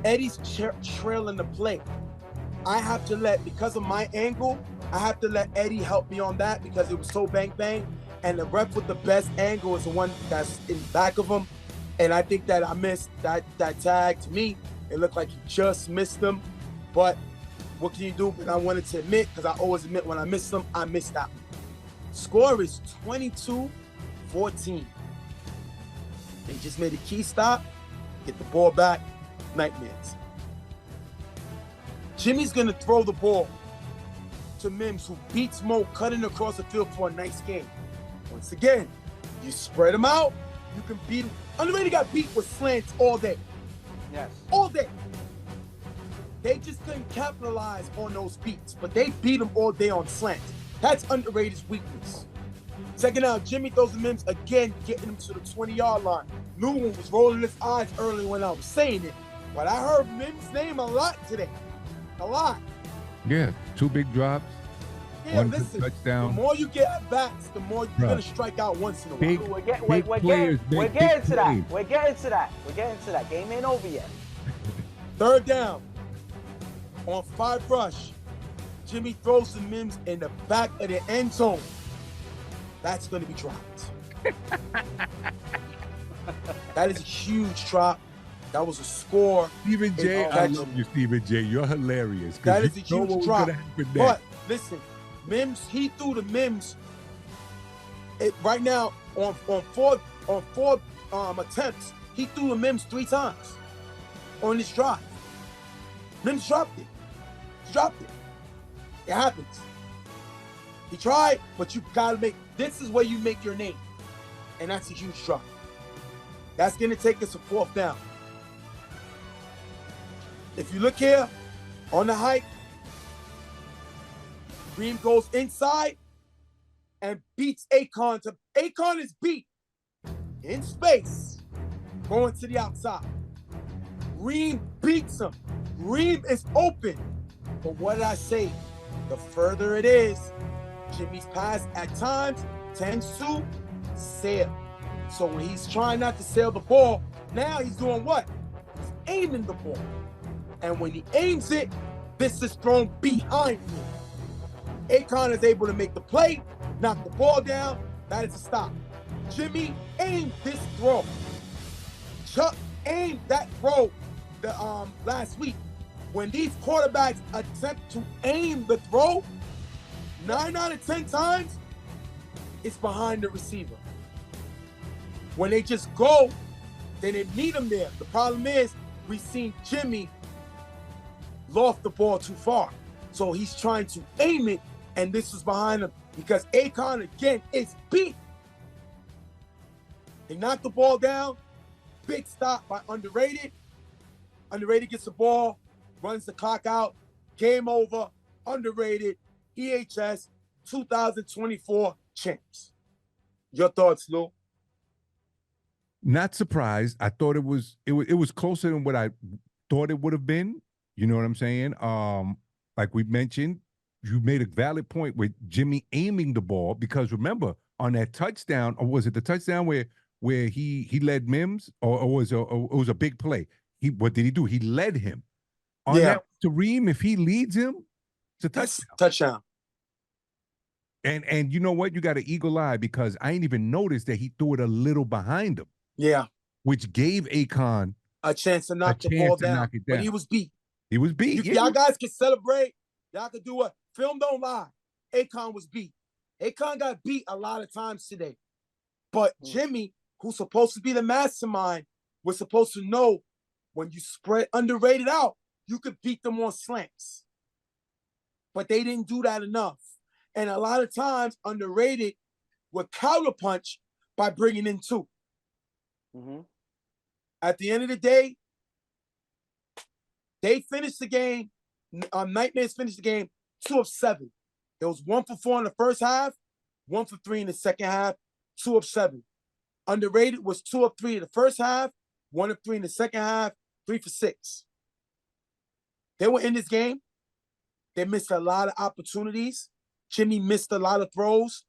Eddie's trailing the play. I have to because of my angle, I have to let Eddie help me on that because it was so bang bang. And the rep with the best angle is the one that's in back of him. And I think that I missed that tag. To me, it looked like he just missed him. But what can you do? But I wanted to admit, because I always admit when I miss them, I missed that one. Score is 22-14. They just made a key stop, get the ball back, Nightmares. Jimmy's gonna throw the ball to Mims, who beats Mo, cutting across the field for a nice game. Once again, you spread them out, you can beat them. Underrated got beat with slants all day. Yes. All day. They just couldn't capitalize on those beats, but they beat them all day on slants. That's Underrated's weakness. Second out, Jimmy throws to Mims again, getting him to the 20-yard line. Newman was rolling his eyes early when I was saying it, but I heard Mims' name a lot today. A lot. Yeah, 2 big drops. Yeah, One good listen, touchdown. the more you get at bats, the more you're Bruh. gonna strike out once in a while. Big- We're getting Big players we're make getting big to that. plays. We're getting to that. We're getting to that. Game ain't over yet. Third down. On 5 rush, Jimmy throws to Mims in the back of the end zone. That's going to be dropped. That is a huge drop. That was a score. Stephen J, It's I catch. love you, Stephen J. You're hilarious. 'cause That is a you know what huge was drop. gonna happen next. But listen, Mims, he threw to Mims. Right now on four attempts, he threw to Mims 3 times on this drive. Mims dropped it. He dropped it. It happens. He tried, but you gotta this is where you make your name. And that's a huge drop. That's gonna take us to 4th down. If you look here on the hike, Reem goes inside and beats Akon. Akon is beat in space, going to the outside. Reem beats him. Reem is open. But what did I say? The further it is, Jimmy's pass at times tends to sail. So when he's trying not to sail the ball, now he's doing what? He's aiming the ball. And when he aims it, this is thrown behind him. Akon is able to make the play, knock the ball down. That is a stop. Jimmy aimed this throw. Chuck aimed that throw last week. When these quarterbacks attempt to aim the throw, 9 out of 10 times, it's behind the receiver. When they just go, they didn't need him there. The problem is we seen Jimmy loft the ball too far. So he's trying to aim it, and this was behind him because Akon, again, is beat. They knocked the ball down. Big stop by Underrated. Underrated gets the ball, runs the clock out. Game over. Underrated. EHS 2024 champs. Your thoughts, Lou? Not surprised. I thought it was closer than what I thought it would have been. You know what I'm saying? Like we mentioned, you made a valid point with Jimmy aiming the ball, because remember on that touchdown, or was it the touchdown where he led Mims, or was it was a big play? What did he do? He led him. On that Tareem, if he leads him, it's a touchdown. Touchdown. And you know what? You got an eagle eye, because I ain't even noticed that he threw it a little behind him. Yeah. Which gave Akon a chance to knock the ball down. But he was beat. He was beat. Y'all guys can celebrate. Y'all can do what? Film don't lie. Akon was beat. Akon got beat a lot of times today. But Jimmy, who's supposed to be the mastermind, was supposed to know when you spread Underrated out, you could beat them on slants. But they didn't do that enough. And a lot of times, Underrated would counterpunch by bringing in two. Mm-hmm. At the end of the day, they finished the game. Nightmares finished the game 2 of 7. There was 1 for 4 in the first half, 1 for 3 in the second half, 2 of 7. Underrated was 2 of 3 in the first half, 1 of 3 in the second half, 3 for 6. They were in this game. They missed a lot of opportunities. Jimmy missed a lot of throws,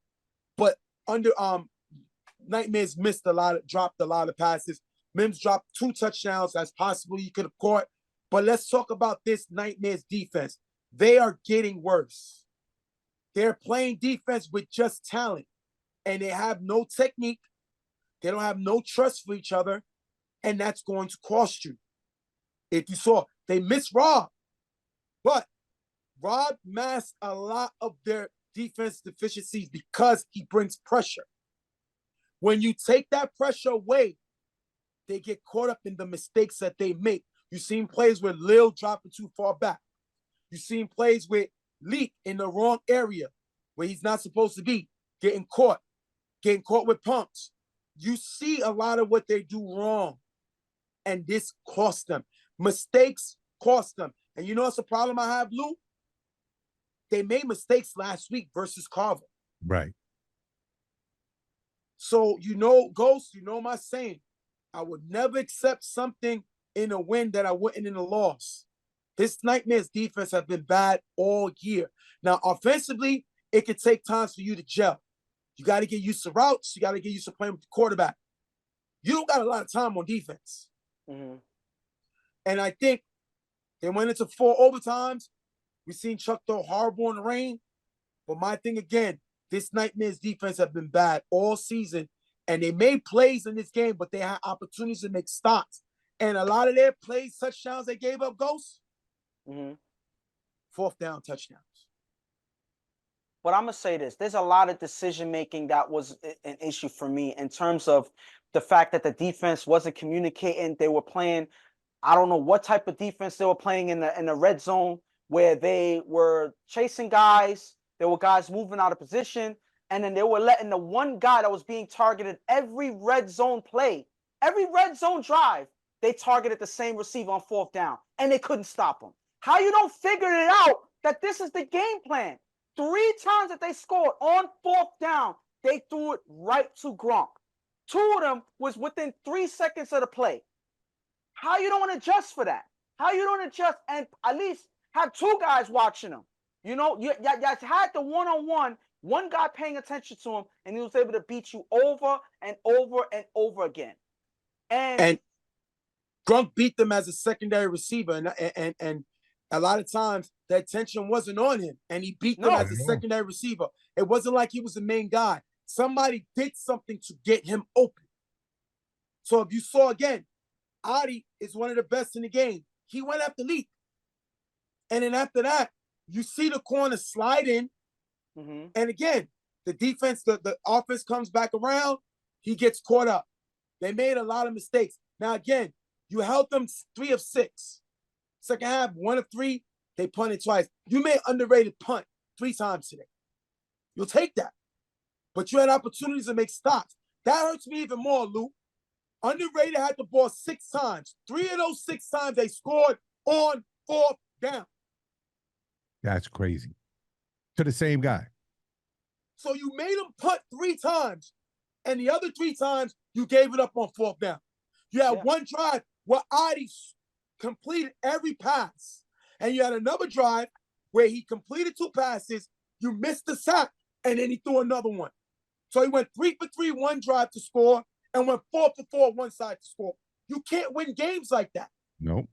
but Nightmares dropped a lot of passes. Mims dropped 2 touchdowns as possibly he could have caught. But let's talk about this Nightmares defense. They are getting worse. They're playing defense with just talent, and they have no technique. They don't have no trust for each other, and that's going to cost you. If you saw, they missed Rob, but Rob masked a lot of their defense deficiencies because he brings pressure. When you take that pressure away, they get caught up in the mistakes that they make. You've seen plays where Lil dropping too far back. You've seen plays with Leak in the wrong area where he's not supposed to be, getting caught with pumps. You see a lot of what they do wrong, and this cost them. Mistakes cost them. And you know what's the problem I have, Lou? They made mistakes last week versus Carver. Right. So, you know, Ghost, you know my saying. I would never accept something in a win that I wouldn't in a loss. This Nightmares defense has been bad all year. Now, offensively, it could take time for you to gel. You got to get used to routes. You got to get used to playing with the quarterback. You don't got a lot of time on defense. Mm-hmm. And I think they went into 4 overtimes. We've seen Chuck throw horrible in the rain. But my thing again, this Nightmares defense have been bad all season. And they made plays in this game, but they had opportunities to make stops. And a lot of their plays, touchdowns they gave up, Ghosts, 4th down touchdowns. But I'm going to say this. There's a lot of decision-making that was an issue for me in terms of the fact that the defense wasn't communicating. They were playing, I don't know what type of defense they were playing in the red zone, where they were chasing guys. There were guys moving out of position. And then they were letting the one guy that was being targeted every red zone play, every red zone drive, they targeted the same receiver on 4th down, and they couldn't stop him. How you don't figure it out that this is the game plan? 3 times that they scored on 4th down, they threw it right to Gronk. 2 of them was within 3 seconds of the play. How you don't adjust for that? How you don't adjust and at least have 2 guys watching them? You know, you had the one-on-one, one guy paying attention to him, and he was able to beat you over and over and over again. And Gronk beat them as a secondary receiver, and a lot of times the attention wasn't on him, and he beat them as a secondary receiver. It wasn't like he was the main guy. Somebody did something to get him open. So if you saw again, Adi is one of the best in the game. He went after Leak. And then after that, you see the corner slide in. And again, the defense, the offense comes back around. He gets caught up. They made a lot of mistakes. Now, again, you held them 3 of 6. Second half, 1 of 3. They punted twice. You made underrated punt 3 times today. You'll take that. But you had opportunities to make stops. That hurts me even more, Lou. Underrated had the ball 6 times. 3 of those 6 times they scored on 4th down. That's crazy. To the same guy. So you made him punt 3 times, and the other 3 times you gave it up on 4th down. You had one drive where Adi completed every pass, and you had another drive where he completed 2 passes, you missed the sack, and then he threw another one. So he went 3 for 3 one drive to score, and went 4 for 4 one side to score. You can't win games like that. Nope.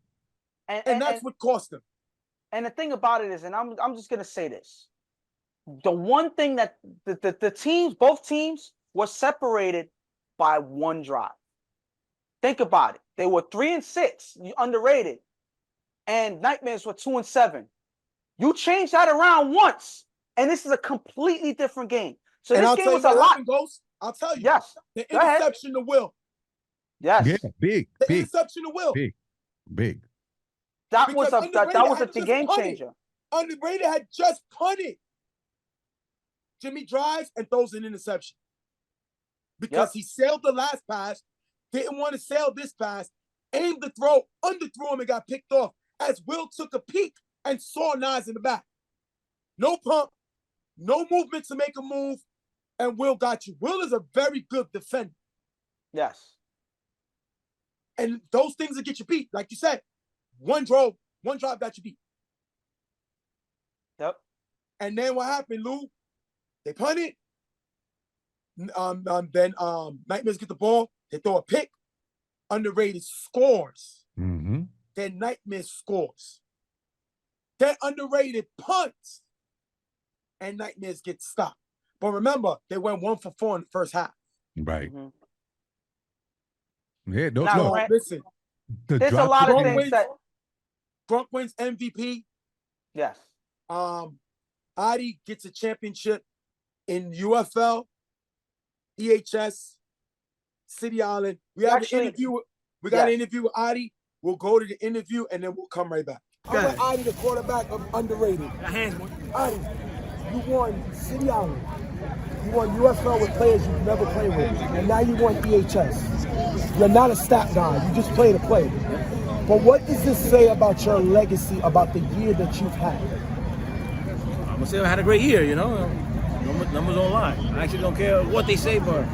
And that's what cost them. And the thing about it is, and I'm just gonna say this: the one thing that the teams, both teams, were separated by 1 drive. Think about it. They were 3 and 6, underrated, and Nightmares were 2 and 7. You changed that around once, and this is a completely different game. So And this I'll game tell you was a what lot. happened, Ghost. I'll tell you. Yes. The Go ahead. interception to Will. Yes. Yeah, big, The big, interception to Will. big. That was Because a that underrated was had a just game punted. changer. Underrated had just punted. Jimmy drives and throws an interception. Because he sailed the last pass, didn't want to sail this pass, aimed the throw, underthrew him and got picked off as Will took a peek and saw Nas in the back. No pump, no movement to make a move, and Will got you. Will is a very good defender. Yes. And those things that get you beat, like you said, one drive got you beat. Yep. And then what happened, Lou? They punted. Then Nightmares get the ball. They throw a pick. Underrated scores. Mm-hmm. Then Nightmares scores. Then underrated punts. And Nightmares get stopped. But remember, they went 1 for 4 in the first half. Right. Mhm. Yeah, don't Now, look. Grant, Listen, The there's a drop lot of kick Gronk things wins, that Gronk wins MVP. yes. Adi gets a championship in UFL, EHS, City Island. We have Actually, an interview. We got an yes. interview with Adi. We'll go to the interview and then we'll come right back. I want Adi, the quarterback of underrated. Adi, you won City Island. You won UFL with players you've never played with, and now you won EHS. You're not a stat guy. You just play to play. But what does this say about your legacy, about the year that you've had? I'm gonna say I had a great year, you know. Numbers don't lie. I actually don't care what they say, but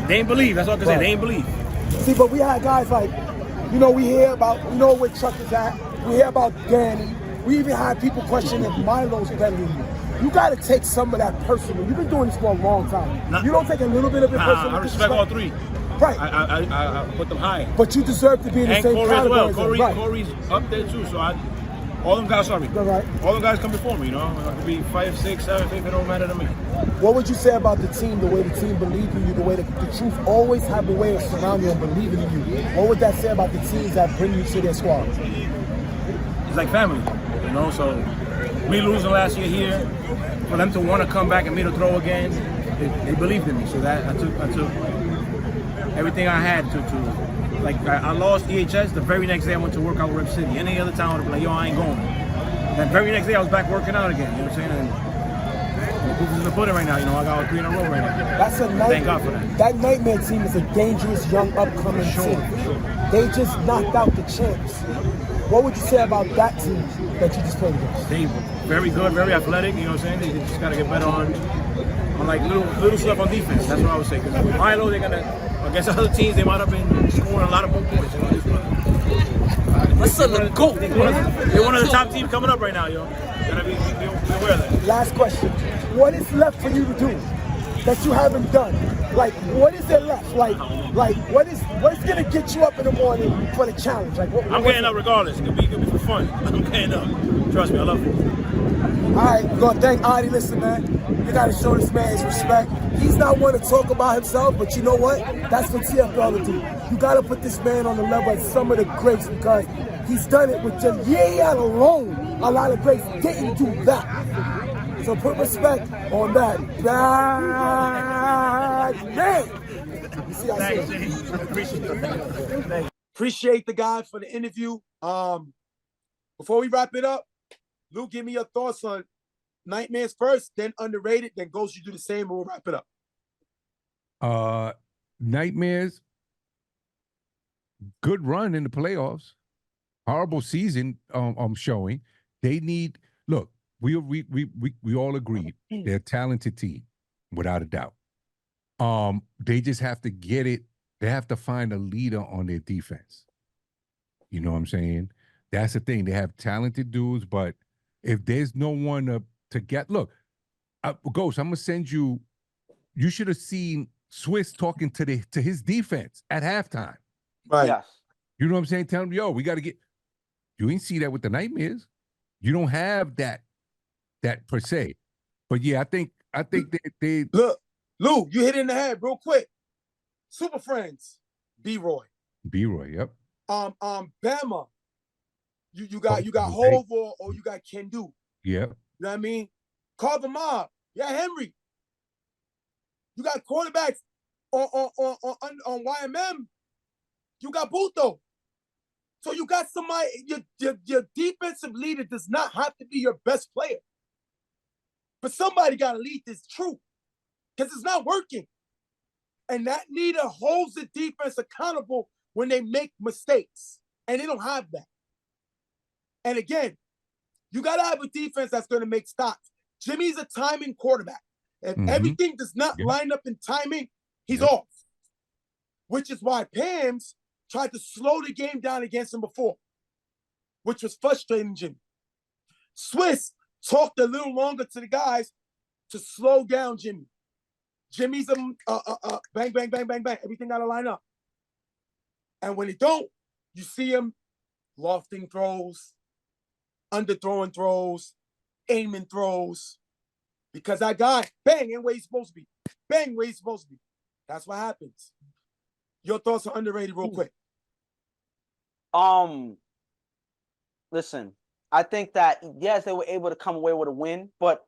they ain't believe. That's all I can say. They ain't believe. See, but we had guys like, you know, we hear about, you know where Chuck is at. We hear about Danny. We even had people question if Milo's better than you. You got to take some of that personal. You've been doing this for a long time. You don't take a little bit of it personal. I respect all 3. Right. I put them high. But you deserve to be in the And same Corey as category. well. as them. Right. Corey's up there too. So all them guys, sorry. Right. All them guys come before me, you know. It could be 5, 6, 7, 8, it don't matter to me. What would you say about the team, the way the team believed in you, the way the truth always have a way of surrounding you and believing in you? What would that say about the teams that bring you to their squad? It's like family, you know. So me losing last year here, for them to want to come back and me to throw again, they believed in me. So that I took everything I had to like. I lost EHS. The very next day I went to work out with Rip City. Any other town would be like, yo, I ain't going. That very next day I was back working out again. You know what I'm saying? And the proof is in the pudding right now. You know, I got all 3 in a row right now. That's a nightmare. Thank God for that. That Nightmare team is a dangerous young upcoming team. They just knocked out the champs. What would you say about that team that you just played against? They very good, very athletic. You know what I'm saying? They just gotta get better on like little stuff on defense. That's what I would say. Because with Milo, they're gonna against other teams, they might have been scoring a lot of more points. You know, Let's let them go. they're one of the top teams coming up right now, yo. Gotta be aware of that. Last question. What is left for you to do that you haven't done? Like, what is there left? Like what's gonna get you up in the morning for the challenge? Like, I'm getting up regardless. It could be for fun. I'm getting up. Trust me, I love it. All right, we're gonna thank Adi. Listen, man, you gotta show this man his respect. He's not one to talk about himself, but you know what? That's what TFL to do. You gotta put this man on the level of some of the greats because he's done it with just he had alone. A lot of greats didn't do that. So put respect on that. Bad man. You see, I Thanks, said. Jay. Appreciate it. Thank you. Appreciate the guy for the interview. Before we wrap it up, Lou, give me your thoughts on Nightmares first, then Underrated, then Ghost, you do the same, and we'll wrap it up. Nightmares, good run in the playoffs. Horrible season showing. They need look, we all agreed they're a talented team, without a doubt. They just have to get it. They have to find a leader on their defense. You know what I'm saying? That's the thing. They have talented dudes, but if there's no one to get, look, Ghost, I'm gonna send you. You should have seen Swiss talking to his defense at halftime. Right. Yes. You know what I'm saying? Tell him, yo, we got to get. You ain't see that with the Nightmares. You don't have that per se. But yeah, I think they Look, Lou, you hit it in the head real quick. Super Friends, B-Roy. B-Roy, yep. Bama. You got Oh, Hove or you got Kendu. Yep. You know what I mean? Carver Mob. Yeah, Henry. You got quarterbacks on YMM. You got Buto. So you got somebody, your defensive leader does not have to be your best player. But somebody got to lead this troop because it's not working. And that leader holds the defense accountable when they make mistakes. And they don't have that. And again, you got to have a defense that's going to make stops. Jimmy's a timing quarterback. If everything does not line up in timing, he's off. Which is why Pam's tried to slow the game down against him before, which was frustrating Jimmy. Swiss talked a little longer to the guys to slow down Jimmy. Jimmy's a bang, bang, bang, bang, bang. Everything got to line up. And when it don't, you see him lofting throws, underthrowing throws, aiming throws. Because that guy, bang, ain't where he's supposed to be. Bang, where he's supposed to be. That's what happens. Your thoughts are Underrated real quick. Listen, I think that, yes, they were able to come away with a win, but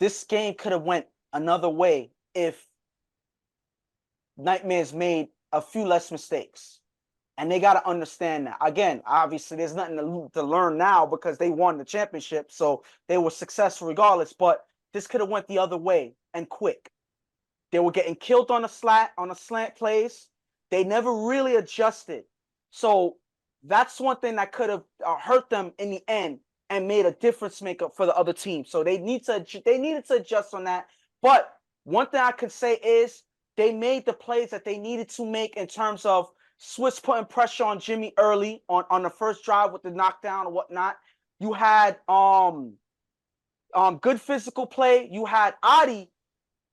this game could have went another way if Nightmares made a few less mistakes. And they got to understand that. Again, obviously, there's nothing to learn now because they won the championship, so they were successful regardless. But this could have went the other way and quick. They were getting killed on a slant plays. They never really adjusted. So that's one thing that could have hurt them in the end and made a difference maker for the other team. So they needed to adjust on that. But one thing I can say is they made the plays that they needed to make in terms of Swiss putting pressure on Jimmy early on the first drive with the knockdown or whatnot. You had good physical play. You had Adi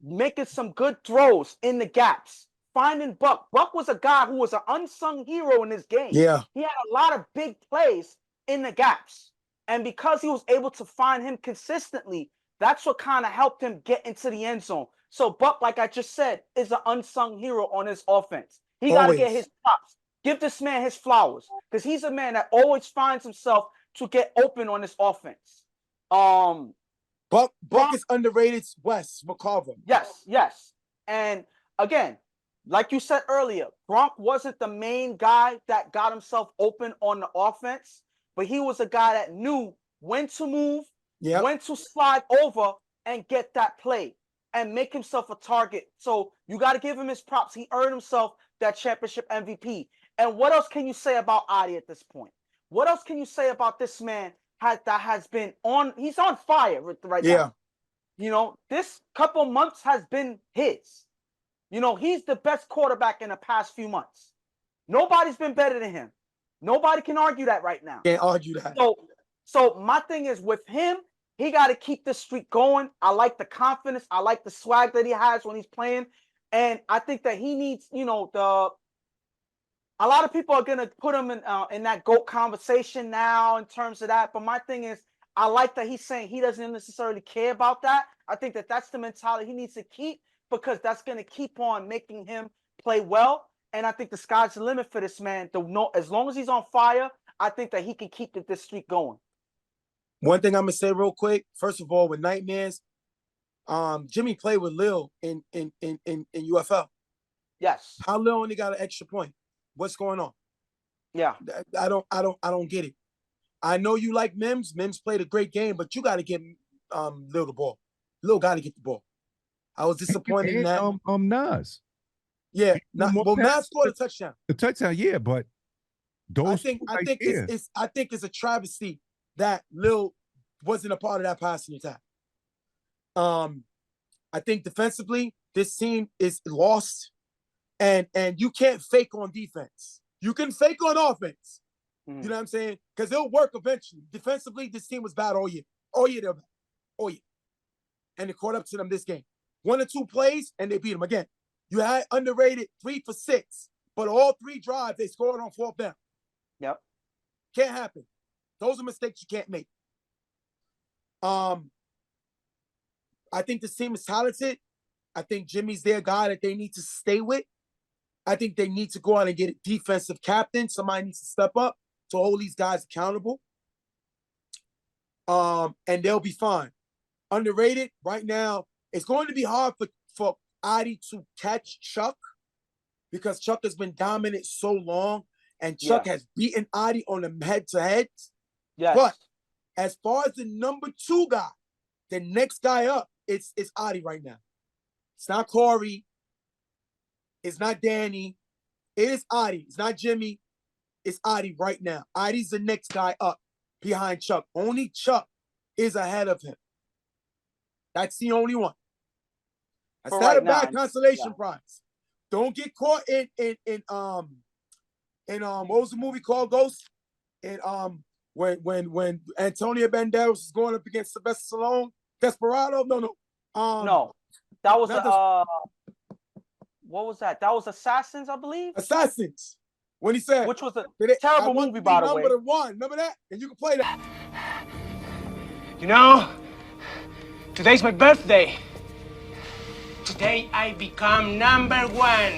making some good throws in the gaps. Finding Buck. Buck was a guy who was an unsung hero in this game. Yeah. He had a lot of big plays in the gaps. And because he was able to find him consistently, that's what kind of helped him get into the end zone. So Buck, like I just said, is an unsung hero on his offense. He got to get his props. Give this man his flowers because he's a man that always finds himself to get open on this offense. Buck is underrated. Wes McCarver. Yes. And again, like you said earlier, Gronk wasn't the main guy that got himself open on the offense, but he was a guy that knew when to move, when to slide over and get that play and make himself a target. So you got to give him his props. He earned himself that championship MVP. And what else can you say about Adi at this point? What else can you say about this man he's on fire right now. You know, this couple months has been his. You know, he's the best quarterback in the past few months. Nobody's been better than him. Nobody can argue that right now. Can't argue that. So my thing is with him, he got to keep this streak going. I like the confidence. I like the swag that he has when he's playing. And I think that he needs, a lot of people are going to put him in that GOAT conversation now in terms of that. But my thing is, I like that he's saying he doesn't necessarily care about that. I think that that's the mentality he needs to keep because that's going to keep on making him play well. And I think the sky's the limit for this man. As long as he's on fire, I think that he can keep this streak going. One thing I'm going to say real quick. First of all, with Nightmares, Jimmy played with Lil in UFL. Yes. How Lil only got an extra point? What's going on? Yeah. I don't get it. I know you like Mims. Mims played a great game, but you got to get Lil the ball. Lil got to get the ball. I was disappointed in that. Nas. Yeah. Well, Nas scored a touchdown. The touchdown, yeah, but those I think it's a travesty that Lil wasn't a part of that passing attack. I think defensively, this team is lost, and you can't fake on defense. You can fake on offense. You know what I'm saying? Because it'll work eventually. Defensively, this team was bad all year. All year they're bad. All year. And it caught up to them this game. 1 or 2 plays, and they beat them again. You had underrated 3 for 6, but all 3 drives they scored on 4th down. Yep. Can't happen. Those are mistakes you can't make. I think this team is talented. I think Jimmy's their guy that they need to stay with. I think they need to go out and get a defensive captain. Somebody needs to step up to hold these guys accountable. And they'll be fine. Underrated right now. It's going to be hard for Adi to catch Chuck because Chuck has been dominant so long, and Chuck has beaten Adi on the head-to-head. Yes. But as far as the number 2 guy, the next guy up, it's Adi right now. It's not Corey. It's not Danny. It is Adi. It's not Jimmy. It's Adi right now. Adi's the next guy up behind Chuck. Only Chuck is ahead of him. That's the only one. That's not a bad consolation prize. Don't get caught in what was the movie called, Ghost? And when Antonio Banderas is going up against Sylvester Stallone, Desperado? No. No. That was what was that? That was Assassins, I believe. Assassins. When he said, which was a terrible movie, by the way. Number 1. Remember that? And you can play that. You know, today's my birthday. Today I become number 1.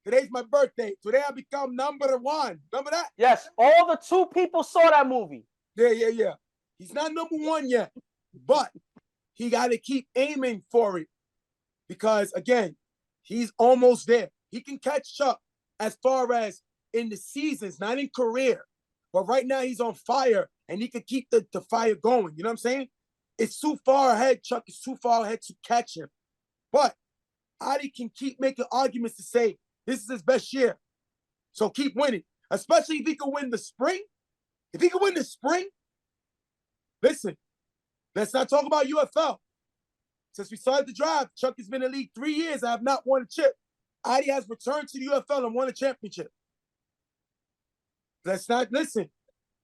Today's my birthday. Today I become number 1. Remember that? Yes. All the 2 people saw that movie. Yeah. He's not number 1 yet, but he got to keep aiming for it because, again, he's almost there. He can catch Chuck as far as in the seasons, not in career. But right now he's on fire, and he can keep the fire going. You know what I'm saying? It's too far ahead. Chuck is too far ahead to catch him. But Adi can keep making arguments to say this is his best year. So keep winning, especially if he can win the spring. If he can win the spring, listen, let's not talk about UFL. Since we started the drive, Chuck has been in the league 3 years. I have not won a chip. Adi has returned to the UFL and won a championship. Let's not listen.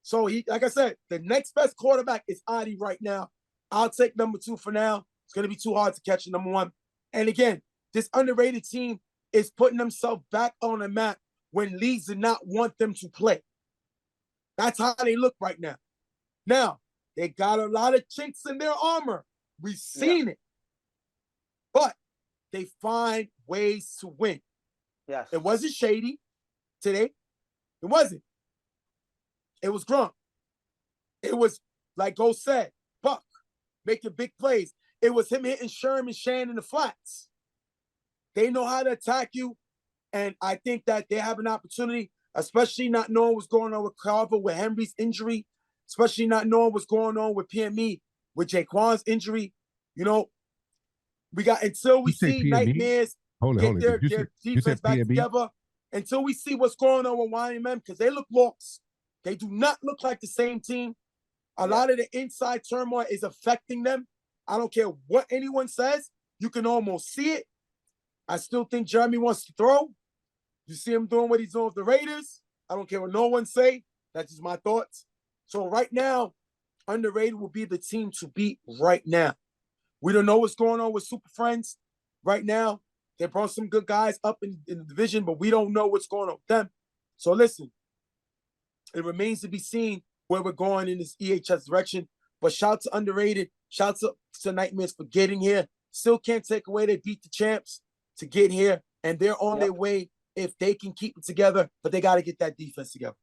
So he, like I said, the next best quarterback is Adi right now. I'll take number 2 for now. It's going to be too hard to catch number 1. And again, this underrated team is putting themselves back on the map when leagues did not want them to play. That's how they look right now. Now, they got a lot of chinks in their armor. We've seen it. But they find ways to win. Yes. It wasn't Shady today. It wasn't. It was Gronk. It was, like Ghost said, Buck making big plays. It was him hitting Sherman Shan in the flats. They know how to attack you, and I think that they have an opportunity, especially not knowing what's going on with Carver, with Henry's injury, especially not knowing what's going on with PME, with Jaquan's injury. You know, we got until we see PME? Nightmares get their defense back PME? together, until we see what's going on with YMM, because they look lost. They do not look like the same team. A lot of the inside turmoil is affecting them. I don't care what anyone says. You can almost see it. I still think Jeremy wants to throw. You see him doing what he's doing with the Raiders. I don't care what no one say. That's just my thoughts. So right now, underrated will be the team to beat right now. We don't know what's going on with Super Friends right now. They brought some good guys up in the division, but we don't know what's going on with them. So listen, it remains to be seen where we're going in this EHS direction. But shout to underrated. Shout to Nightmares for getting here. Still can't take away they beat the champs to get here, and they're on their way if they can keep it together, but they got to get that defense together.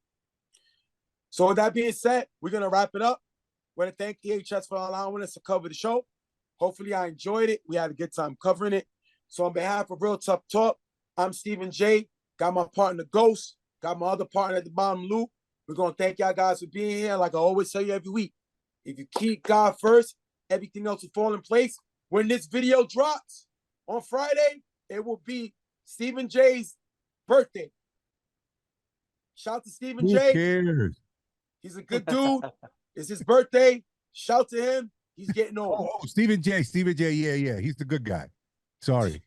So with that being said, we're going to wrap it up. I want to thank EHS for allowing us to cover the show. Hopefully I enjoyed it. We had a good time covering it. So on behalf of Real Tough Talk, I'm Stephen J. Got my partner Ghost. Got my other partner at the bottom, Luke. We're gonna thank y'all guys for being here. Like I always tell you every week, if you keep God first, everything else will fall in place. When this video drops on Friday, it will be Stephen J's birthday. Shout out to Stephen Who J. cares? He's a good dude. It's his birthday. Shout to him. He's getting old. Oh, Stephen J. Yeah. He's the good guy. Sorry.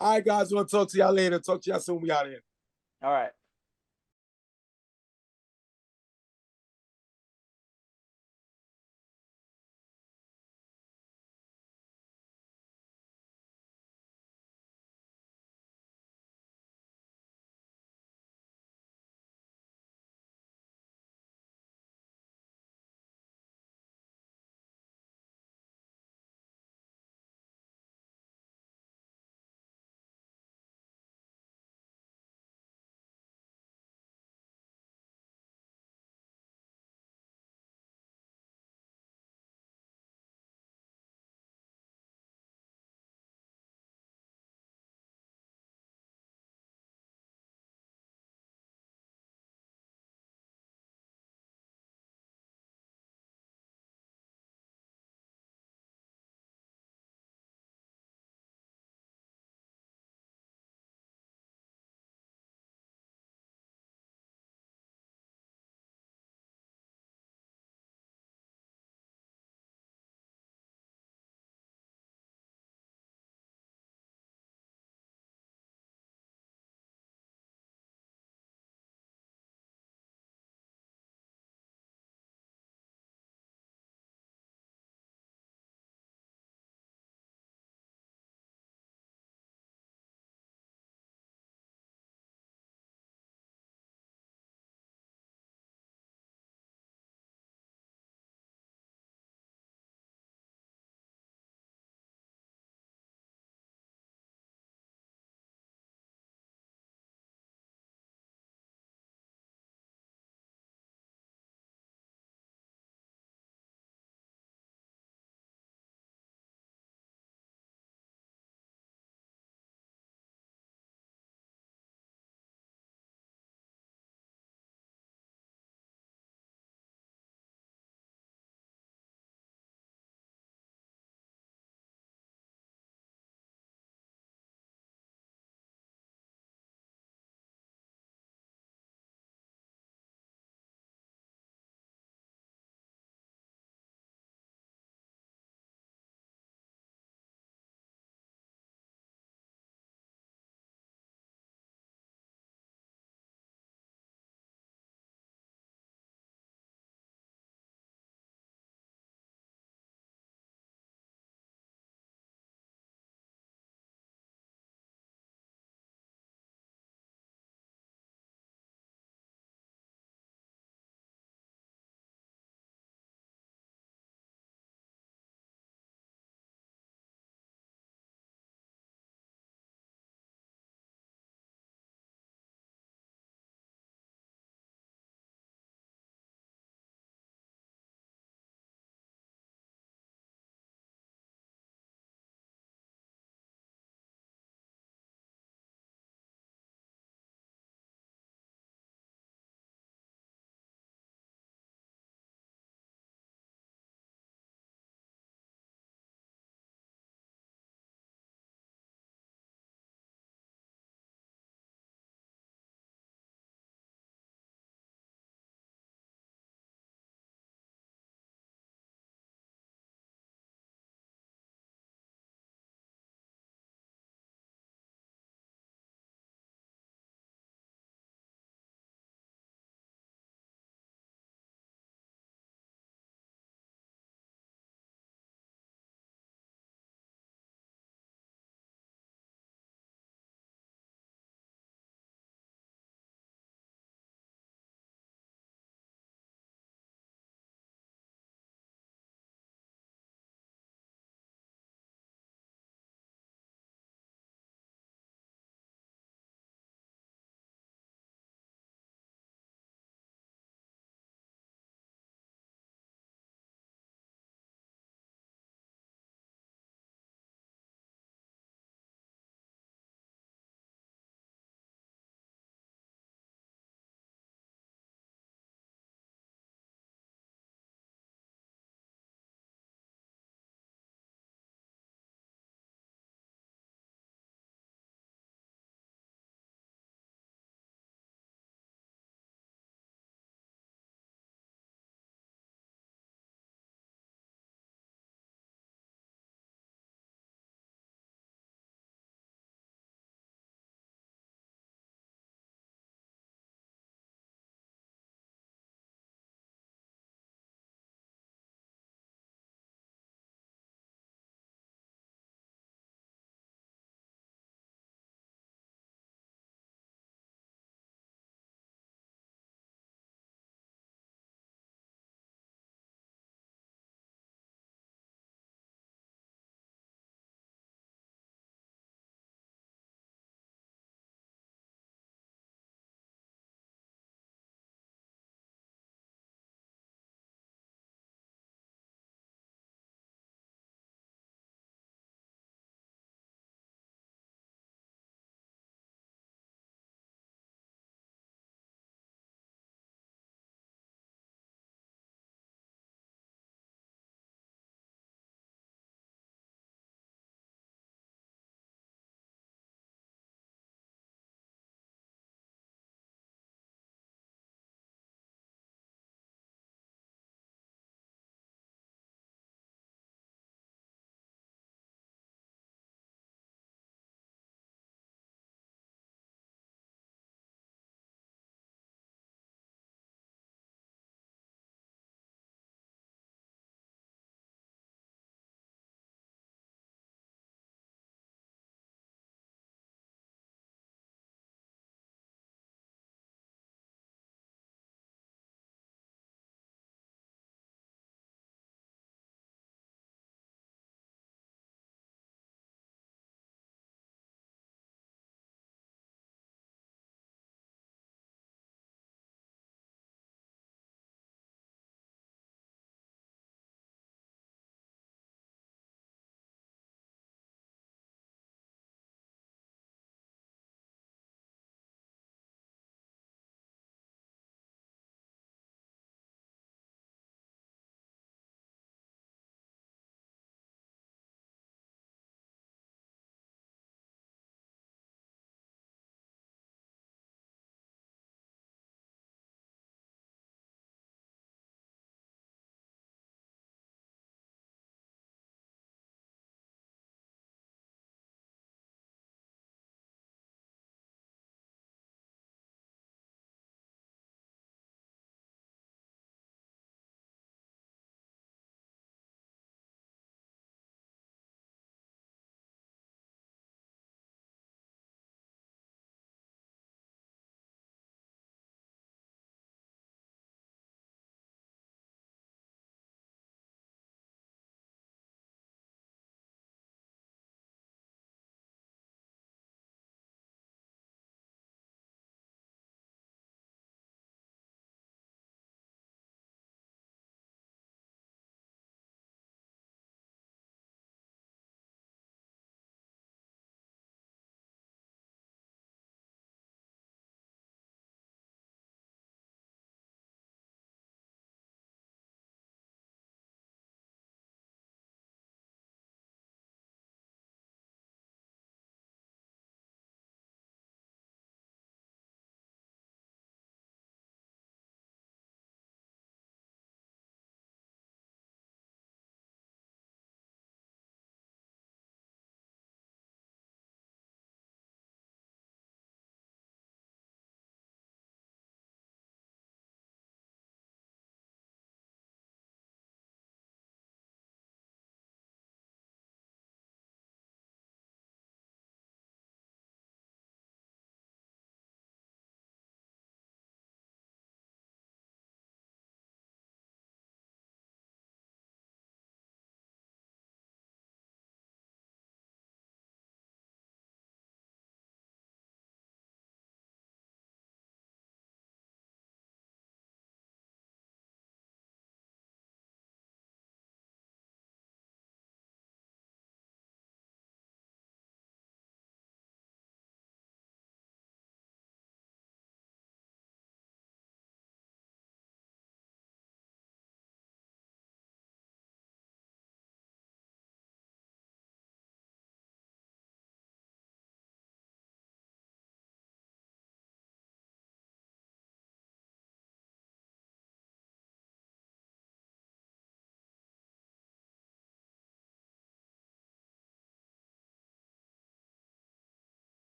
All right, guys. Want to talk to y'all later. Talk to y'all soon. We out here. All right.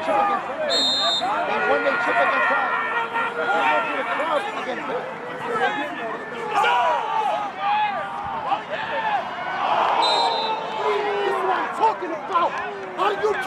chip against them. They won their chip against us. They went to the club against us. This is what I'm talking about. Are you